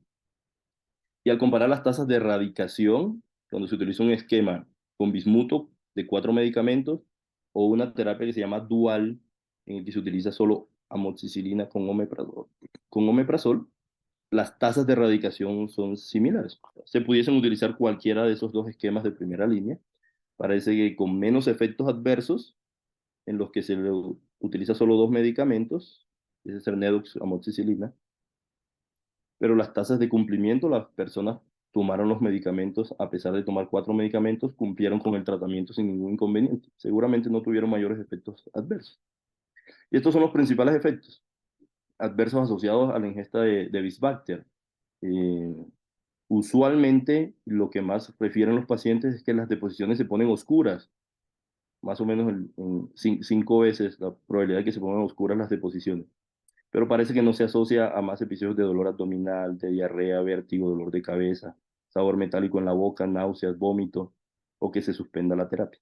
Y al comparar las tasas de erradicación, cuando se utiliza un esquema con bismuto de 4 medicamentos, o una terapia que se llama dual, en el que se utiliza solo amoxicilina con omeprazol, las tasas de erradicación son similares. Se pudiesen utilizar cualquiera de esos dos esquemas de primera línea. Parece que con menos efectos adversos, en los que se le utiliza solo 2 medicamentos, es el Nedox, amoxicilina, pero las tasas de cumplimiento, las personas tomaron los medicamentos, a pesar de tomar 4 medicamentos, cumplieron con el tratamiento sin ningún inconveniente. Seguramente no tuvieron mayores efectos adversos. Y estos son los principales efectos adversos asociados a la ingesta de Bisbacter. Usualmente, lo que más refieren los pacientes es que las deposiciones se ponen oscuras, más o menos en 5 veces la probabilidad de que se pongan oscuras las deposiciones. Pero parece que no se asocia a más episodios de dolor abdominal, de diarrea, vértigo, dolor de cabeza, sabor metálico en la boca, náuseas, vómito, o que se suspenda la terapia.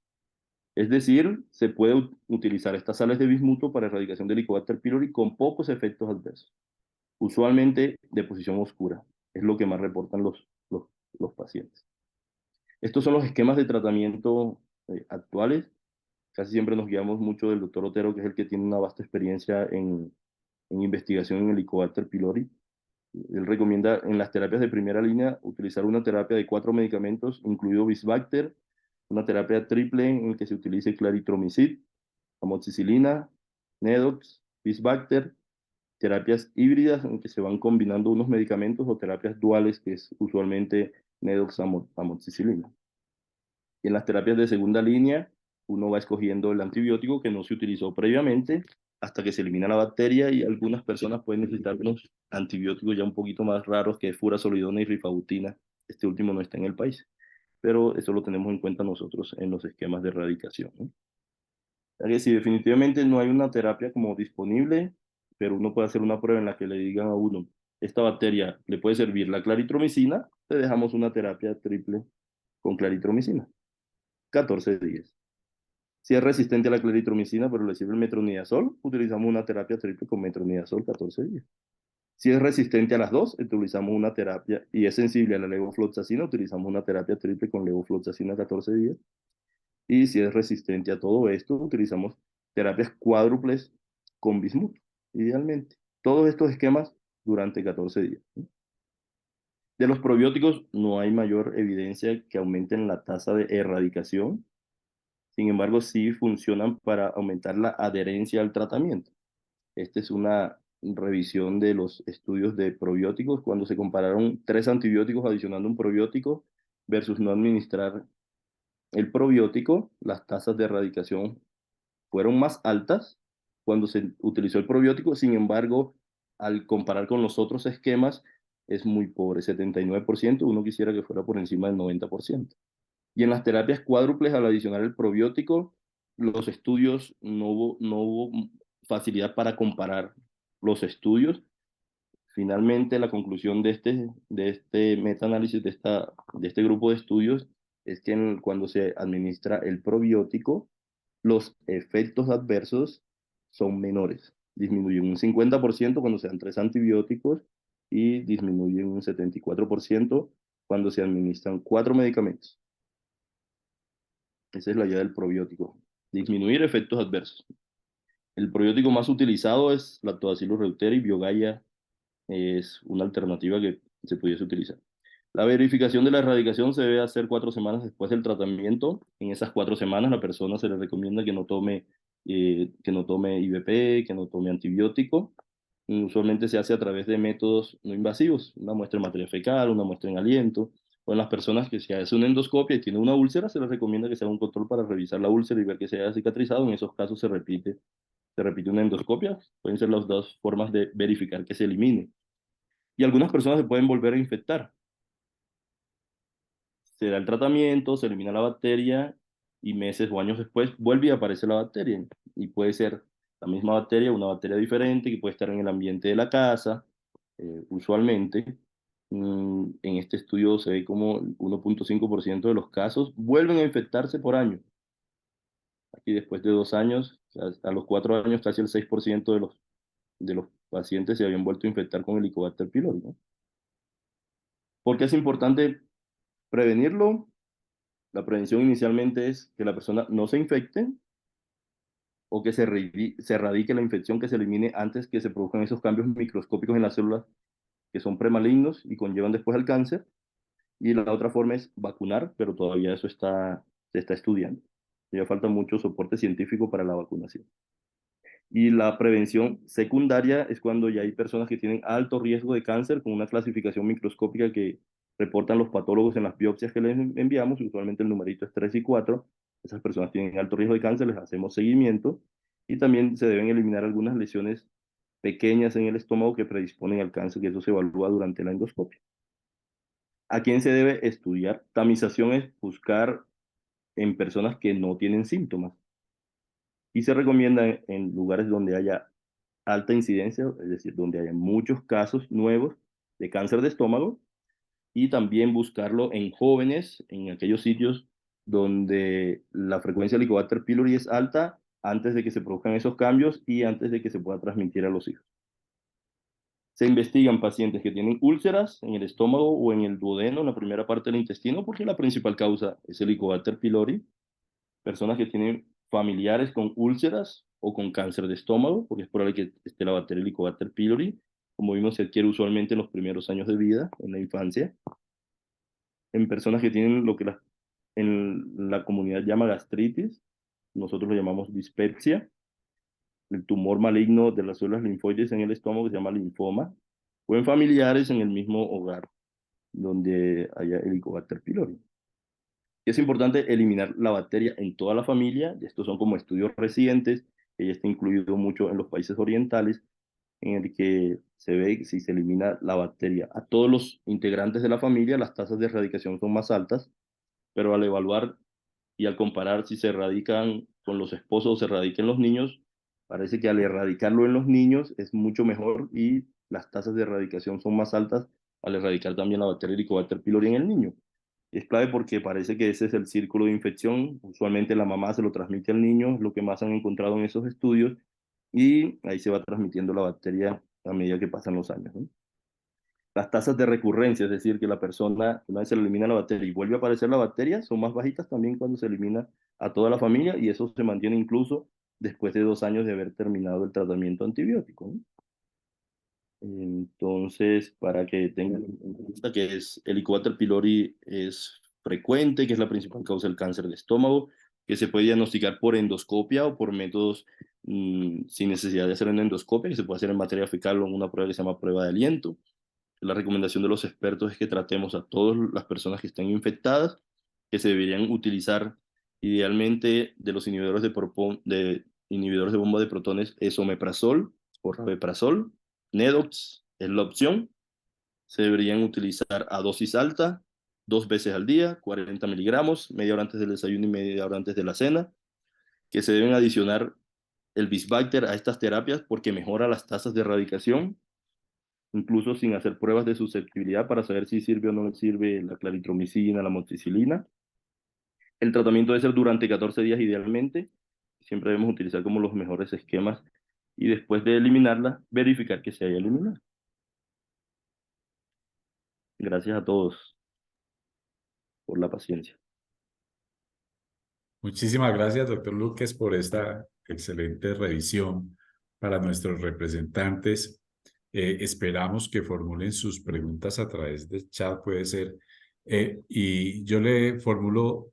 Es decir, se puede utilizar estas sales de bismuto para erradicación de Helicobacter pylori con pocos efectos adversos. Usualmente de posición oscura, es lo que más reportan los pacientes. Estos son los esquemas de tratamiento actuales. Casi siempre nos guiamos mucho del doctor Otero, que es el que tiene una vasta experiencia en investigación en Helicobacter pylori. Él recomienda en las terapias de primera línea utilizar una terapia de 4 medicamentos, incluido Bisbacter, una terapia triple en la que se utilice claritromicid, amoxicilina, Nedox, Bisbacter, terapias híbridas en que se van combinando unos medicamentos, o terapias duales, que es usualmente Nedox, amoxicilina. Y en las terapias de segunda línea, uno va escogiendo el antibiótico que no se utilizó previamente hasta que se elimina la bacteria, y algunas personas pueden necesitar unos antibióticos ya un poquito más raros, que es furasolidona y rifabutina. Este último no está en el país, pero eso lo tenemos en cuenta nosotros en los esquemas de erradicación, ¿no? Ya que si definitivamente no hay una terapia como disponible, pero uno puede hacer una prueba en la que le digan a uno, esta bacteria le puede servir la claritromicina, le dejamos una terapia triple con claritromicina, 14 días. Si es resistente a la claritromicina, pero le sirve el metronidazol, utilizamos una terapia triple con metronidazol 14 días. Si es resistente a las dos, utilizamos una terapia, y es sensible a la levofloxacina, utilizamos una terapia triple con levofloxacina 14 días. Y si es resistente a todo esto, utilizamos terapias cuádruples con bismuto, idealmente. Todos estos esquemas durante 14 días. De los probióticos no hay mayor evidencia que aumenten la tasa de erradicación. Sin embargo, sí funcionan para aumentar la adherencia al tratamiento. Esta es una revisión de los estudios de probióticos cuando se compararon 3 antibióticos adicionando un probiótico versus no administrar el probiótico. Las tasas de erradicación fueron más altas cuando se utilizó el probiótico. Sin embargo, al comparar con los otros esquemas, es muy pobre, 79%. Uno quisiera que fuera por encima del 90%. Y en las terapias cuádruples, al adicionar el probiótico, los estudios no hubo facilidad para comparar los estudios. Finalmente, la conclusión de este metaanálisis, de este grupo de estudios, es que cuando se administra el probiótico, los efectos adversos son menores. Disminuyen un 50% cuando se dan 3 antibióticos, y disminuyen un 74% cuando se administran 4 medicamentos. Esa es la idea del probiótico, disminuir efectos adversos. El probiótico más utilizado es Lactobacillus reuteri. Biogaia es una alternativa que se pudiese utilizar. La verificación de la erradicación se debe hacer 4 semanas después del tratamiento. En esas 4 semanas la persona se le recomienda que no tome IVP, que no tome antibiótico. Usualmente se hace a través de métodos no invasivos, una muestra en materia fecal, una muestra en aliento. O en las personas que se hace una endoscopia y tiene una úlcera, se les recomienda que se haga un control para revisar la úlcera y ver que se haya cicatrizado. En esos casos se repite una endoscopia. Pueden ser las dos formas de verificar que se elimine. Y algunas personas se pueden volver a infectar. Se da el tratamiento, se elimina la bacteria y meses o años después vuelve y aparece la bacteria. Y puede ser la misma bacteria, una bacteria diferente que puede estar en el ambiente de la casa. Usualmente, en este estudio se ve como 1.5% de los casos vuelven a infectarse por año. Aquí después de 2 años, a los 4 años, casi el 6% de los pacientes se habían vuelto a infectar con Helicobacter pylori, ¿no? ¿Por qué es importante prevenirlo? La prevención inicialmente es que la persona no se infecte o que se erradique la infección, que se elimine antes que se produzcan esos cambios microscópicos en las células que son premalignos y conllevan después al cáncer. Y la otra forma es vacunar, pero todavía se está estudiando. Ya falta mucho soporte científico para la vacunación. Y la prevención secundaria es cuando ya hay personas que tienen alto riesgo de cáncer con una clasificación microscópica que reportan los patólogos en las biopsias que les enviamos, usualmente el numerito es 3 y 4. Esas personas tienen alto riesgo de cáncer, les hacemos seguimiento y también se deben eliminar algunas lesiones pequeñas en el estómago que predisponen al cáncer, que eso se evalúa durante la endoscopia. ¿A quién se debe estudiar? Tamización es buscar en personas que no tienen síntomas y se recomienda en lugares donde haya alta incidencia, es decir, donde haya muchos casos nuevos de cáncer de estómago, y también buscarlo en jóvenes, en aquellos sitios donde la frecuencia de Helicobacter pylori es alta antes de que se produzcan esos cambios y antes de que se pueda transmitir a los hijos. Se investigan pacientes que tienen úlceras en el estómago o en el duodeno, en la primera parte del intestino, porque la principal causa es el Helicobacter pylori. Personas que tienen familiares con úlceras o con cáncer de estómago, porque es probable que esté la bacteria Helicobacter pylori. Como vimos, se adquiere usualmente en los primeros años de vida, en la infancia. En personas que tienen lo que en la comunidad llama gastritis, nosotros lo llamamos dispepsia, el tumor maligno de las células linfoides en el estómago que se llama linfoma, o en familiares en el mismo hogar donde haya Helicobacter pylori. Es importante eliminar la bacteria en toda la familia, y estos son como estudios recientes, que ya está incluido mucho en los países orientales, en el que se ve que si se elimina la bacteria a todos los integrantes de la familia, las tasas de erradicación son más altas, pero al evaluar y al comparar si se erradican con los esposos o se erradican los niños, parece que al erradicarlo en los niños es mucho mejor y las tasas de erradicación son más altas al erradicar también la bacteria Helicobacter pylori en el niño. Es clave porque parece que ese es el círculo de infección. Usualmente la mamá se lo transmite al niño, es lo que más han encontrado en esos estudios, y ahí se va transmitiendo la bacteria a medida que pasan los años, ¿no? Las tasas de recurrencia, es decir, que la persona, una vez se le elimina la bacteria y vuelve a aparecer la bacteria, son más bajitas también cuando se elimina a toda la familia, y eso se mantiene incluso después de 2 años de haber terminado el tratamiento antibiótico, ¿no? Entonces, para que tengan en cuenta que el Helicobacter pylori es frecuente, que es la principal causa del cáncer de estómago, que se puede diagnosticar por endoscopia o por métodos sin necesidad de hacer una endoscopia, que se puede hacer en materia fecal o en una prueba que se llama prueba de aliento. La recomendación de los expertos es que tratemos a todas las personas que estén infectadas, que se deberían utilizar idealmente de los inhibidores de bomba de protones, esomeprazol o rabeprazol. Nedox es la opción. Se deberían utilizar a dosis alta, 2 veces al día, 40 miligramos, media hora antes del desayuno y media hora antes de la cena. Que se deben adicionar el Bisbacter a estas terapias porque mejora las tasas de erradicación, incluso sin hacer pruebas de susceptibilidad para saber si sirve o no sirve la claritromicina, la amoxicilina. El tratamiento debe ser durante 14 días idealmente. Siempre debemos utilizar como los mejores esquemas y después de eliminarla, verificar que se haya eliminado. Gracias a todos por la paciencia. Muchísimas gracias, doctor Luques, por esta excelente revisión para nuestros representantes Esperamos que formulen sus preguntas a través del chat, puede ser. Y yo le formulo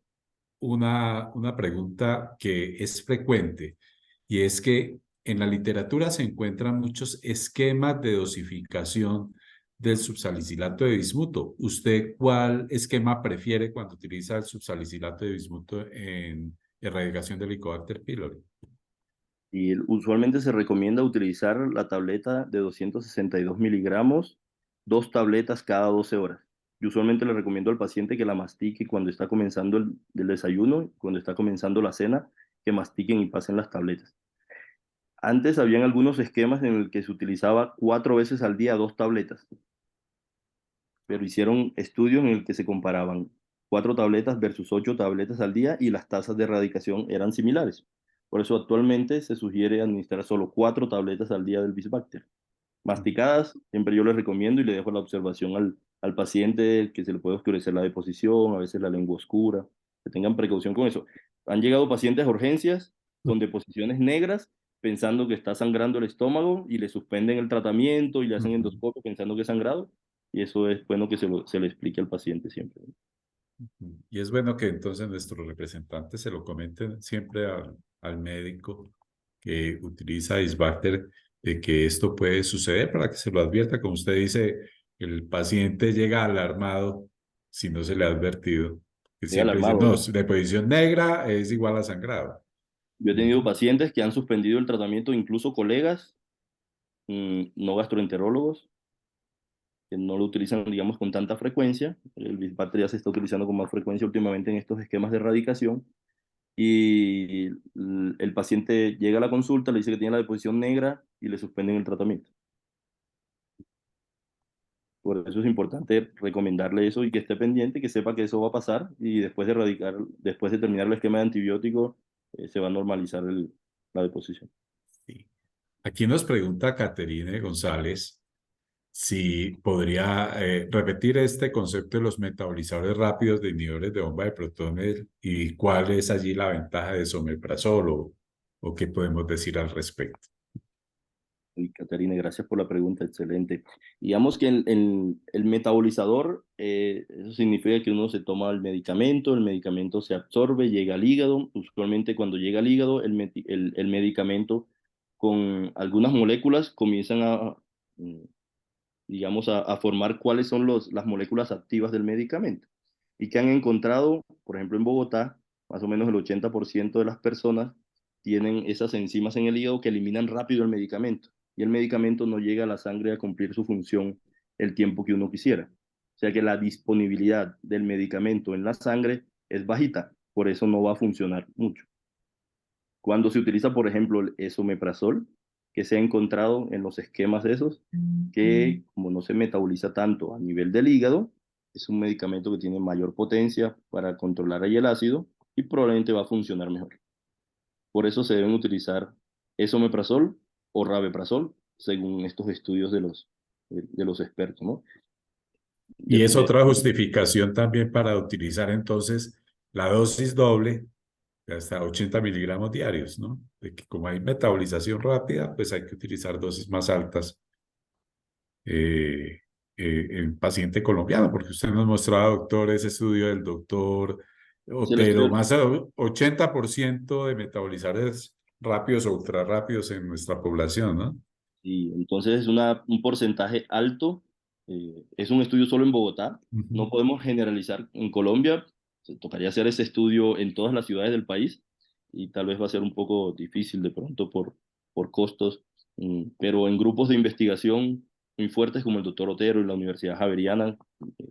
una pregunta que es frecuente, y es que en la literatura se encuentran muchos esquemas de dosificación del subsalicilato de bismuto. ¿Usted cuál esquema prefiere cuando utiliza el subsalicilato de bismuto en erradicación del Helicobacter pylori? Y usualmente se recomienda utilizar la tableta de 262 miligramos, 2 tabletas cada 12 horas. Yo usualmente le recomiendo al paciente que la mastique cuando está comenzando el desayuno, cuando está comenzando la cena, que mastiquen y pasen las tabletas. Antes habían algunos esquemas en el que se utilizaba 4 veces al día 2 tabletas, pero hicieron estudios en el que se comparaban 4 tabletas versus 8 tabletas al día y las tasas de erradicación eran similares. Por eso actualmente se sugiere administrar solo 4 tabletas al día del Bisbacter. Masticadas, siempre yo les recomiendo y le dejo la observación al paciente que se le puede oscurecer la deposición, a veces la lengua oscura, que tengan precaución con eso. Han llegado pacientes a urgencias con deposiciones negras pensando que está sangrando el estómago y le suspenden el tratamiento y le hacen endoscopio pensando que es sangrado, y eso es bueno que se le explique al paciente siempre. Y es bueno que entonces nuestros representantes se lo comenten siempre al médico que utiliza Isbacter, de que esto puede suceder, para que se lo advierta. Como usted dice, el paciente llega alarmado si no se le ha advertido. Que Llega siempre dicen, alarmado, no, ¿no? de posición negra es igual a sangrado. Yo he tenido pacientes que han suspendido el tratamiento, incluso colegas, no gastroenterólogos, que no lo utilizan, digamos, con tanta frecuencia. El Bisbacter ya se está utilizando con más frecuencia últimamente en estos esquemas de erradicación. Y el paciente llega a la consulta, le dice que tiene la deposición negra y le suspenden el tratamiento. Por eso es importante recomendarle eso y que esté pendiente, que sepa que eso va a pasar y después de terminar el esquema de antibiótico, se va a normalizar la deposición. Sí. Aquí nos pregunta Caterine González si podría repetir este concepto de los metabolizadores rápidos de inhibidores de bomba de protones y cuál es allí la ventaja de someprazol o qué podemos decir al respecto. Y Caterina, gracias por la pregunta, excelente. Digamos que el metabolizador, eso significa que uno se toma el medicamento se absorbe, llega al hígado. Usualmente cuando llega al hígado, el medicamento con algunas moléculas comienzan mm, digamos, a formar cuáles son las moléculas activas del medicamento. Y que han encontrado, por ejemplo, en Bogotá, más o menos el 80% de las personas tienen esas enzimas en el hígado que eliminan rápido el medicamento. Y el medicamento no llega a la sangre a cumplir su función el tiempo que uno quisiera. O sea que la disponibilidad del medicamento en la sangre es bajita, por eso no va a funcionar mucho. Cuando se utiliza, por ejemplo, el esomeprazol, que se ha encontrado en los esquemas esos, que como no se metaboliza tanto a nivel del hígado, es un medicamento que tiene mayor potencia para controlar ahí el ácido y probablemente va a funcionar mejor. Por eso se deben utilizar esomeprazol o rabeprazol, según estos estudios de los expertos, ¿no? Y es De- otra justificación también para utilizar entonces la dosis doble de hasta 80 miligramos diarios, ¿no? De que como hay metabolización rápida, pues hay que utilizar dosis más altas en paciente colombiano, porque usted nos mostraba, doctor, ese estudio del doctor es el Otero, estudio, más de 80% de metabolizadores rápidos o ultra rápidos en nuestra población, ¿no? y entonces es un porcentaje alto. Es un estudio solo en Bogotá. No Ujú. podemos generalizar en Colombia. Se tocaría hacer ese estudio en todas las ciudades del país y tal vez va a ser un poco difícil de pronto por costos, pero en grupos de investigación muy fuertes como el doctor Otero y la Universidad Javeriana,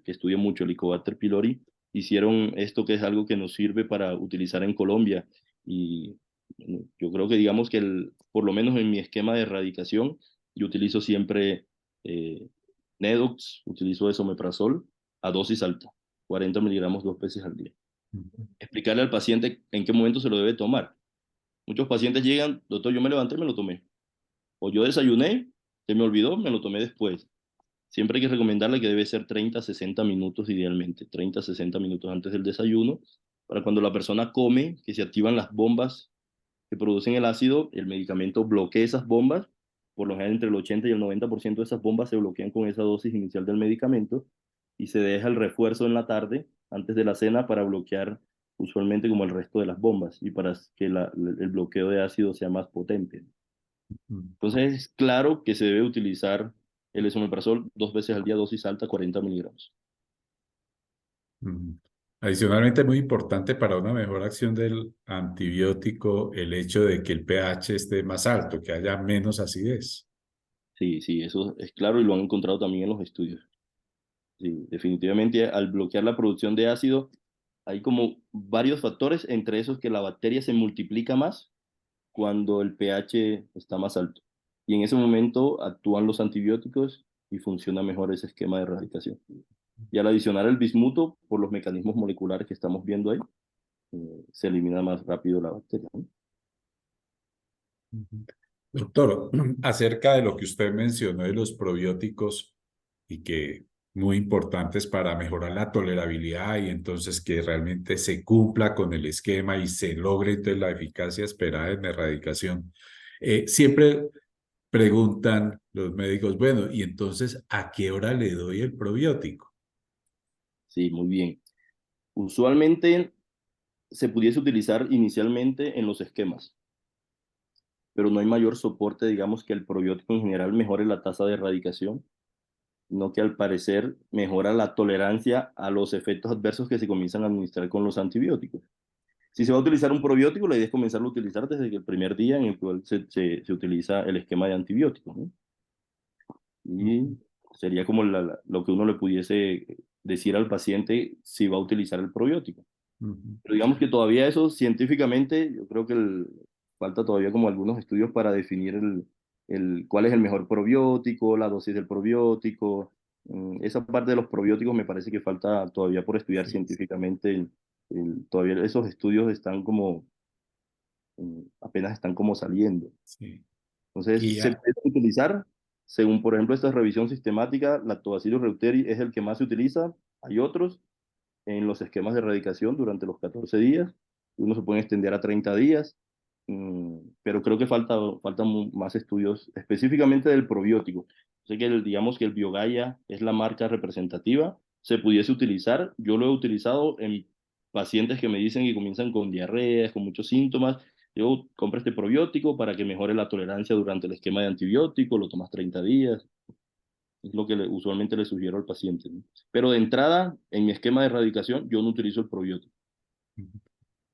que estudia mucho el Helicobacter pylori, hicieron esto que es algo que nos sirve para utilizar en Colombia. Y yo creo que digamos que por lo menos en mi esquema de erradicación, yo utilizo siempre eh, Nedox, utilizo esomeprazol a dosis alta, 40 miligramos 2 veces al día. Explicarle al paciente en qué momento se lo debe tomar. Muchos pacientes llegan, doctor, yo me levanté y me lo tomé. O yo desayuné, se me olvidó, me lo tomé después. Siempre hay que recomendarle que debe ser 30 a 60 minutos idealmente, 30 a 60 minutos antes del desayuno, para cuando la persona come, que se activan las bombas que producen el ácido, el medicamento bloquea esas bombas, por lo general entre el 80 y el 90% de esas bombas se bloquean con esa dosis inicial del medicamento y se deja el refuerzo en la tarde, antes de la cena, para bloquear usualmente como el resto de las bombas y para que el bloqueo de ácido sea más potente. Mm, Entonces es claro que se debe utilizar el esomeprazol 2 veces al día, dosis alta, 40 miligramos. mm. Adicionalmente, muy importante para una mejor acción del antibiótico el hecho de que el pH esté más alto, que haya menos acidez. Sí, sí, eso es claro y lo han encontrado también en los estudios. Sí, definitivamente al bloquear la producción de ácido hay como varios factores, entre esos que la bacteria se multiplica más cuando el pH está más alto. Y en ese momento actúan los antibióticos y funciona mejor ese esquema de erradicación. Y al adicionar el bismuto, por los mecanismos moleculares que estamos viendo ahí, se elimina más rápido la bacteria, ¿no? Ujú. Doctor, acerca de lo que usted mencionó de los probióticos y que muy importantes para mejorar la tolerabilidad y entonces que realmente se cumpla con el esquema y se logre entonces la eficacia esperada en la erradicación. Siempre preguntan los médicos, bueno, y entonces, ¿a qué hora le doy el probiótico? Sí, muy bien. Usualmente se pudiese utilizar inicialmente en los esquemas, pero no hay mayor soporte, digamos, que el probiótico en general mejore la tasa de erradicación, no que al parecer mejora la tolerancia a los efectos adversos que se comienzan a administrar con los antibióticos. Si se va a utilizar un probiótico, la idea es comenzarlo a utilizar desde el primer día en el cual se utiliza el esquema de antibióticos, ¿no? Y sería como lo que uno le pudiese decir al paciente si va a utilizar el probiótico. Ujú, Pero digamos que todavía eso científicamente, yo creo que falta todavía como algunos estudios para definir cuál es el mejor probiótico, la dosis del probiótico. Esa parte de los probióticos me parece que falta todavía por estudiar sí, científicamente. Todavía esos estudios están como, apenas están como saliendo. sí. Entonces, Y se puede utilizar, según por ejemplo esta revisión sistemática, Lactobacillus reuteri es el que más se utiliza. Hay otros en los esquemas de erradicación durante los 14 días. Uno se puede extender a 30 días, pero creo que faltan más estudios específicamente del probiótico. Sé que digamos que el Biogaia es la marca representativa, se pudiese utilizar. Yo lo he utilizado en pacientes que me dicen que comienzan con diarreas, con muchos síntomas. Yo compro este probiótico para que mejore la tolerancia durante el esquema de antibiótico, lo tomas 30 días. Es lo que usualmente le sugiero al paciente, ¿no? Pero de entrada, en mi esquema de erradicación, yo no utilizo el probiótico.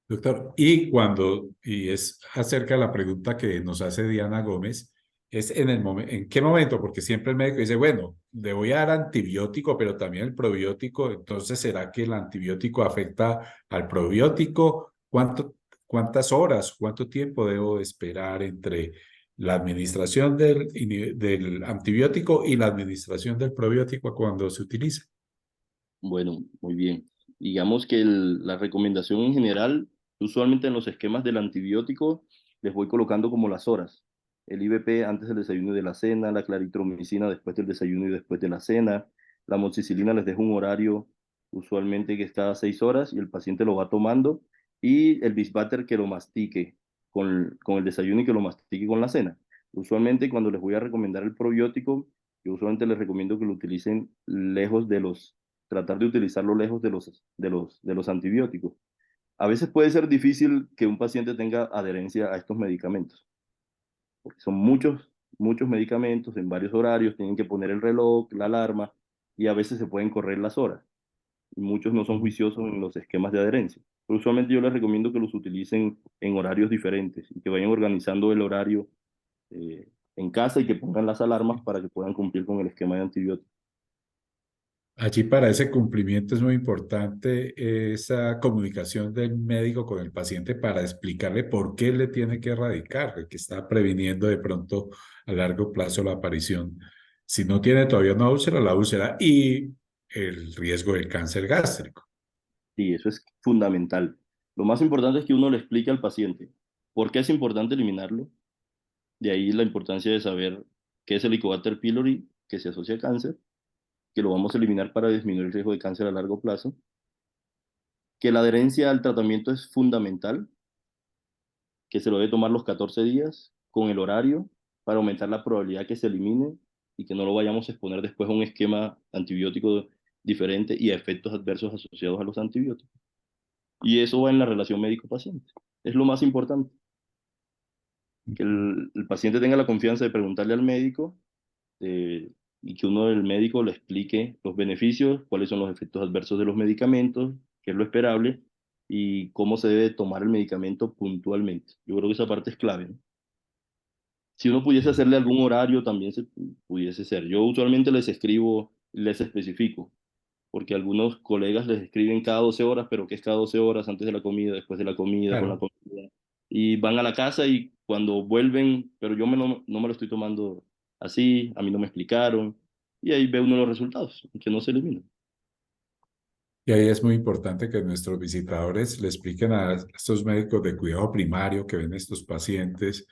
doctor, y es acerca de la pregunta que nos hace Diana Gómez, es ¿en qué momento? Porque siempre el médico dice, bueno, le voy a dar antibiótico, pero también el probiótico, entonces ¿será que el antibiótico afecta al probiótico? ¿Cuántas horas, cuánto tiempo debo esperar entre la administración del antibiótico y la administración del probiótico cuando se utiliza? Bueno, muy bien. Digamos que la recomendación en general, usualmente en los esquemas del antibiótico, les voy colocando como las horas. El IVP antes del desayuno y de la cena, la claritromicina después del desayuno y después de la cena, la amoxicilina les dejo un horario usualmente que es cada 6 horas y el paciente lo va tomando, y el bisbater que lo mastique con el desayuno y que lo mastique con la cena. Usualmente cuando les voy a recomendar el probiótico, yo usualmente les recomiendo que lo utilicen lejos de tratar de utilizarlo lejos de los antibióticos. A veces puede ser difícil que un paciente tenga adherencia a estos medicamentos, porque son muchos, muchos medicamentos en varios horarios, tienen que poner el reloj, la alarma, y a veces se pueden correr las horas. Y muchos no son juiciosos en los esquemas de adherencia. Pero usualmente yo les recomiendo que los utilicen en horarios diferentes y que vayan organizando el horario en casa y que pongan las alarmas para que puedan cumplir con el esquema de antibióticos. Allí para ese cumplimiento es muy importante esa comunicación del médico con el paciente para explicarle por qué le tiene que erradicar, que está previniendo de pronto a largo plazo la aparición, si no tiene todavía una úlcera, la úlcera y el riesgo del cáncer gástrico. Sí, eso es fundamental. Lo más importante es que uno le explique al paciente por qué es importante eliminarlo. De ahí la importancia de saber qué es el Helicobacter pylori, que se asocia a cáncer, que lo vamos a eliminar para disminuir el riesgo de cáncer a largo plazo, que la adherencia al tratamiento es fundamental, que se lo debe tomar los 14 días con el horario, para aumentar la probabilidad que se elimine y que no lo vayamos a exponer después a un esquema antibiótico diferente y a efectos adversos asociados a los antibióticos. Y eso va en la relación médico-paciente. Es lo más importante, que el paciente tenga la confianza de preguntarle al médico y que uno del médico le explique los beneficios, cuáles son los efectos adversos de los medicamentos, qué es lo esperable y cómo se debe tomar el medicamento puntualmente. Yo creo que esa parte es clave, ¿no? Si uno pudiese hacerle algún horario, también se pudiese ser. Yo usualmente les escribo, les especifico, porque algunos colegas les escriben cada 12 horas, pero ¿qué es cada 12 horas? Antes de la comida, después de la comida, con la Claro. comida. Y van a la casa y cuando vuelven, pero yo no me lo estoy tomando así, a mí no me explicaron, y ahí ve uno los resultados, que no se eliminan. Y ahí es muy importante que nuestros visitadores le expliquen a estos médicos de cuidado primario que ven estos pacientes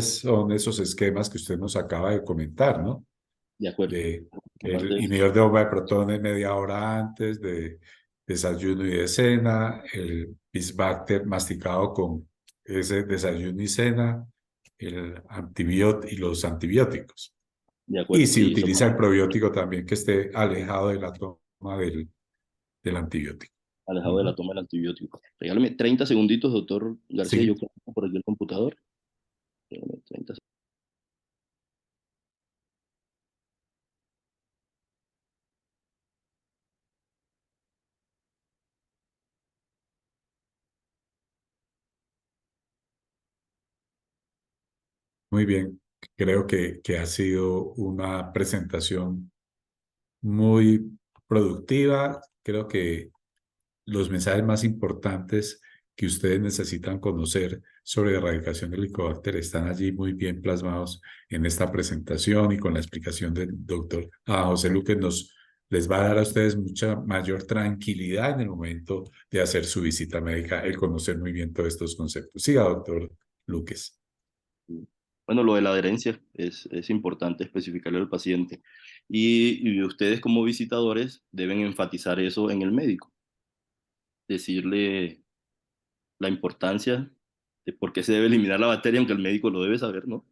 son esos esquemas que usted nos acaba de comentar, ¿no? De acuerdo. De el Aparte, inhibidor de bomba de protones media hora antes, de desayuno y de cena, el Bisbacter masticado con ese desayuno y cena, y los antibióticos. de Y acuerdo, si sí, utiliza el probiótico también que esté alejado de la toma del antibiótico. alejado de la Ujú. toma del antibiótico. Regálame 30 segunditos, doctor García, yo Sí, conecto por aquí el computador. Regálame 30 muy bien. Creo que ha sido una presentación muy productiva. Creo que los mensajes más importantes que ustedes necesitan conocer sobre erradicación del Helicobacter están allí muy bien plasmados en esta presentación y con la explicación del doctor José Luque les va a dar a ustedes mucha mayor tranquilidad en el momento de hacer su visita médica, el conocer muy bien todos estos conceptos. Siga, doctor Luques. Bueno, lo de la adherencia es importante especificarle al paciente. Y ustedes como visitadores deben enfatizar eso en el médico, decirle la importancia de por qué se debe eliminar la bacteria, aunque el médico lo debe saber, ¿no?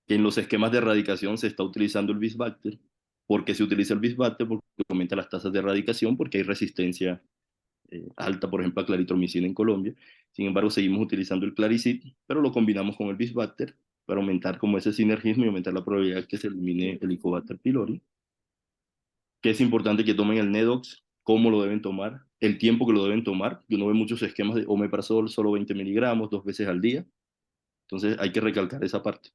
Que en los esquemas de erradicación se está utilizando el Bisbacter. ¿Por qué se utiliza el Bisbacter? Porque aumenta las tasas de erradicación, porque hay resistencia alta, por ejemplo, a claritromicina en Colombia. Sin embargo, seguimos utilizando el Claricid, pero lo combinamos con el Bisbacter para aumentar como ese sinergismo y aumentar la probabilidad de que se elimine el Helicobacter pylori. Que es importante que tomen el Nedox, cómo lo deben tomar, el tiempo que lo deben tomar. Yo no veo muchos esquemas de omeprazol, solo 20 miligramos, 2 veces al día. Entonces hay que recalcar esa parte.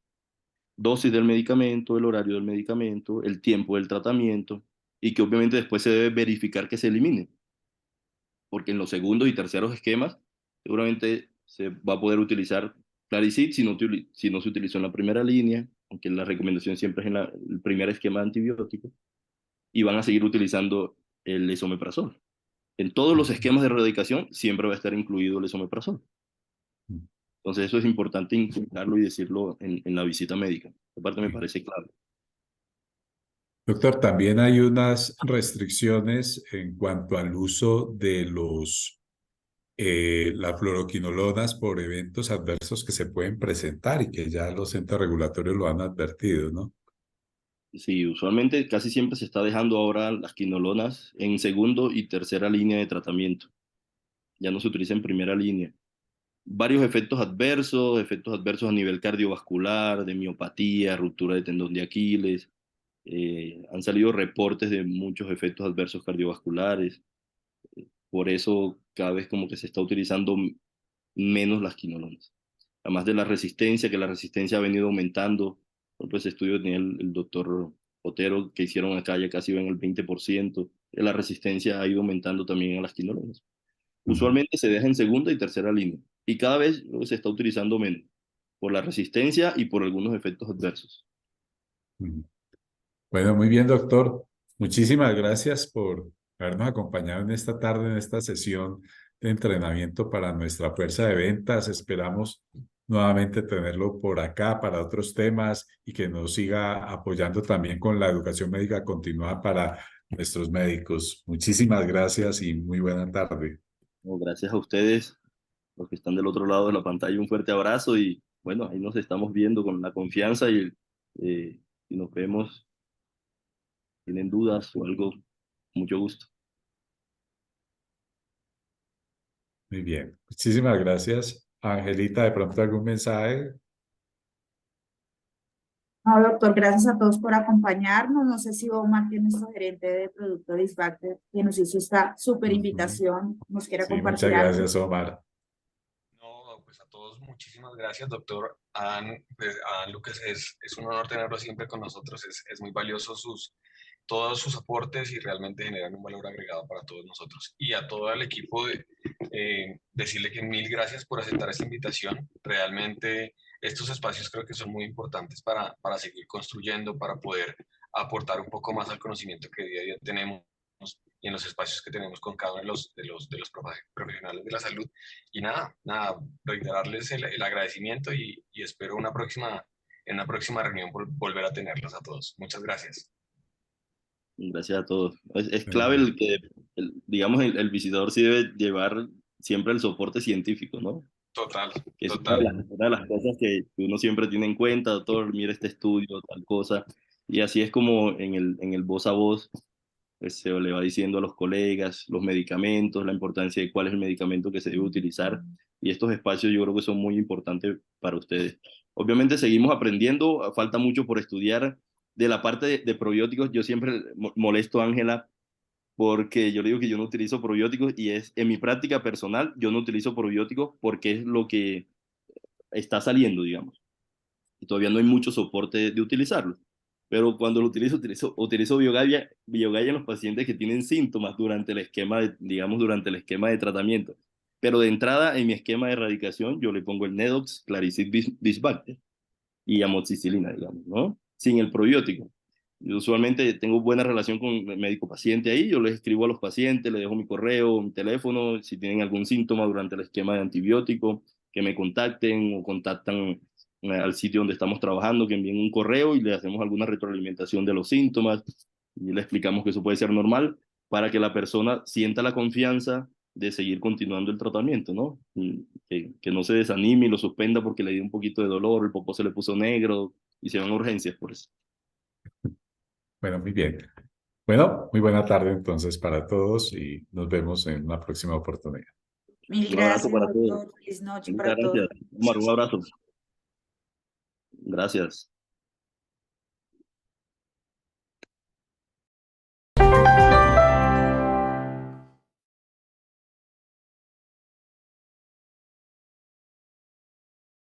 Dosis del medicamento, el horario del medicamento, el tiempo del tratamiento y que obviamente después se debe verificar que se elimine, porque en los segundos y terceros esquemas seguramente se va a poder utilizar Claricid si no se utilizó en la primera línea, aunque la recomendación siempre es en el primer esquema de antibiótico, y van a seguir utilizando el esomeprazol. En todos los esquemas de erradicación siempre va a estar incluido el esomeprazol. Entonces eso es importante indicarlo y decirlo en la visita médica. Esta parte me parece clave. Doctor, también hay unas restricciones en cuanto al uso de las fluoroquinolonas por eventos adversos que se pueden presentar y que ya los entes regulatorios lo han advertido, ¿no? Sí, usualmente casi siempre se está dejando ahora las quinolonas en segundo y tercera línea de tratamiento. Ya no se utiliza en primera línea. Varios efectos adversos a nivel cardiovascular, de miopatía, ruptura de tendón de Aquiles. Han salido reportes de muchos efectos adversos cardiovasculares. Por eso cada vez como que se está utilizando menos las quinolonas. Además de la resistencia, que la resistencia ha venido aumentando. Por ejemplo, ese estudio tenía el doctor Otero que hicieron acá, ya casi ven el 20%. La resistencia ha ido aumentando también a las quinolonas. Ujú, Usualmente se deja en segunda y tercera línea. Y cada vez se está utilizando menos, por la resistencia y por algunos efectos adversos. ujú. Bueno, muy bien, doctor. Muchísimas gracias por habernos acompañado en esta tarde, en esta sesión de entrenamiento para nuestra fuerza de ventas. Esperamos nuevamente tenerlo por acá para otros temas y que nos siga apoyando también con la educación médica continuada para nuestros médicos. Muchísimas gracias y muy buena tarde. No, gracias a ustedes, los que están del otro lado de la pantalla, un fuerte abrazo y bueno, ahí nos estamos viendo con la confianza y nos vemos, tienen dudas o algo, mucho gusto. Muy bien. Muchísimas gracias. Angelita, ¿de pronto algún mensaje? No, doctor, gracias a todos por acompañarnos. No sé si Omar, que es nuestro gerente de producto de Isbacter, que nos hizo esta súper Ujú. invitación, nos quiera Sí, muchas compartir algo. gracias, Omar. No, pues a todos muchísimas gracias, doctor Adán. Pues, Adán Lucas, es un honor tenerlo siempre con nosotros, es muy valioso todos sus aportes y realmente generan un valor agregado para todos nosotros. Y a todo el equipo, decirle que mil gracias por aceptar esta invitación. Realmente estos espacios creo que son muy importantes para seguir construyendo, para poder aportar un poco más al conocimiento que día a día tenemos y en los espacios que tenemos con cada uno de los profesionales de la salud. Y nada, reiterarles el agradecimiento y espero en una próxima reunión volver a tenerlos a todos. Muchas gracias. Gracias a todos. Es Muy clave bien. digamos, el visitador sí debe llevar siempre el soporte científico, ¿no? Total, Que es total. una de las cosas que uno siempre tiene en cuenta, doctor, mira este estudio, tal cosa. Y así es como en el voz a voz pues, se le va diciendo a los colegas los medicamentos, la importancia de cuál es el medicamento que se debe utilizar. Y estos espacios yo creo que son muy importantes para ustedes. Obviamente seguimos aprendiendo, falta mucho por estudiar. De la parte de probióticos, yo siempre molesto a Ángela porque yo le digo que yo no utilizo probióticos y es en mi práctica personal, yo no utilizo probióticos porque es lo que está saliendo, digamos. Y todavía no hay mucho soporte de utilizarlo. Pero cuando lo utilizo Biogaya en los pacientes que tienen síntomas durante el esquema digamos, durante el esquema de tratamiento. Pero de entrada, en mi esquema de erradicación, yo le pongo el Nedox, Claricid Bisbacter y amoxicilina, digamos, ¿no? Sin el probiótico. Yo usualmente tengo buena relación con el médico-paciente ahí, yo les escribo a los pacientes, les dejo mi correo, mi teléfono, si tienen algún síntoma durante el esquema de antibiótico, que me contacten o contactan al sitio donde estamos trabajando, que envíen un correo y le hacemos alguna retroalimentación de los síntomas y le explicamos que eso puede ser normal para que la persona sienta la confianza de seguir continuando el tratamiento, ¿no? Y que no se desanime y lo suspenda porque le dio un poquito de dolor, el popó se le puso negro y se van a urgencias por eso. Bueno, muy bien. Bueno, muy buena tarde entonces para todos y nos vemos en una próxima oportunidad. Mil Un abrazo gracias, para todos. doctor. Feliz noche Muchas para todos. gracias. Omar, un abrazo. Gracias.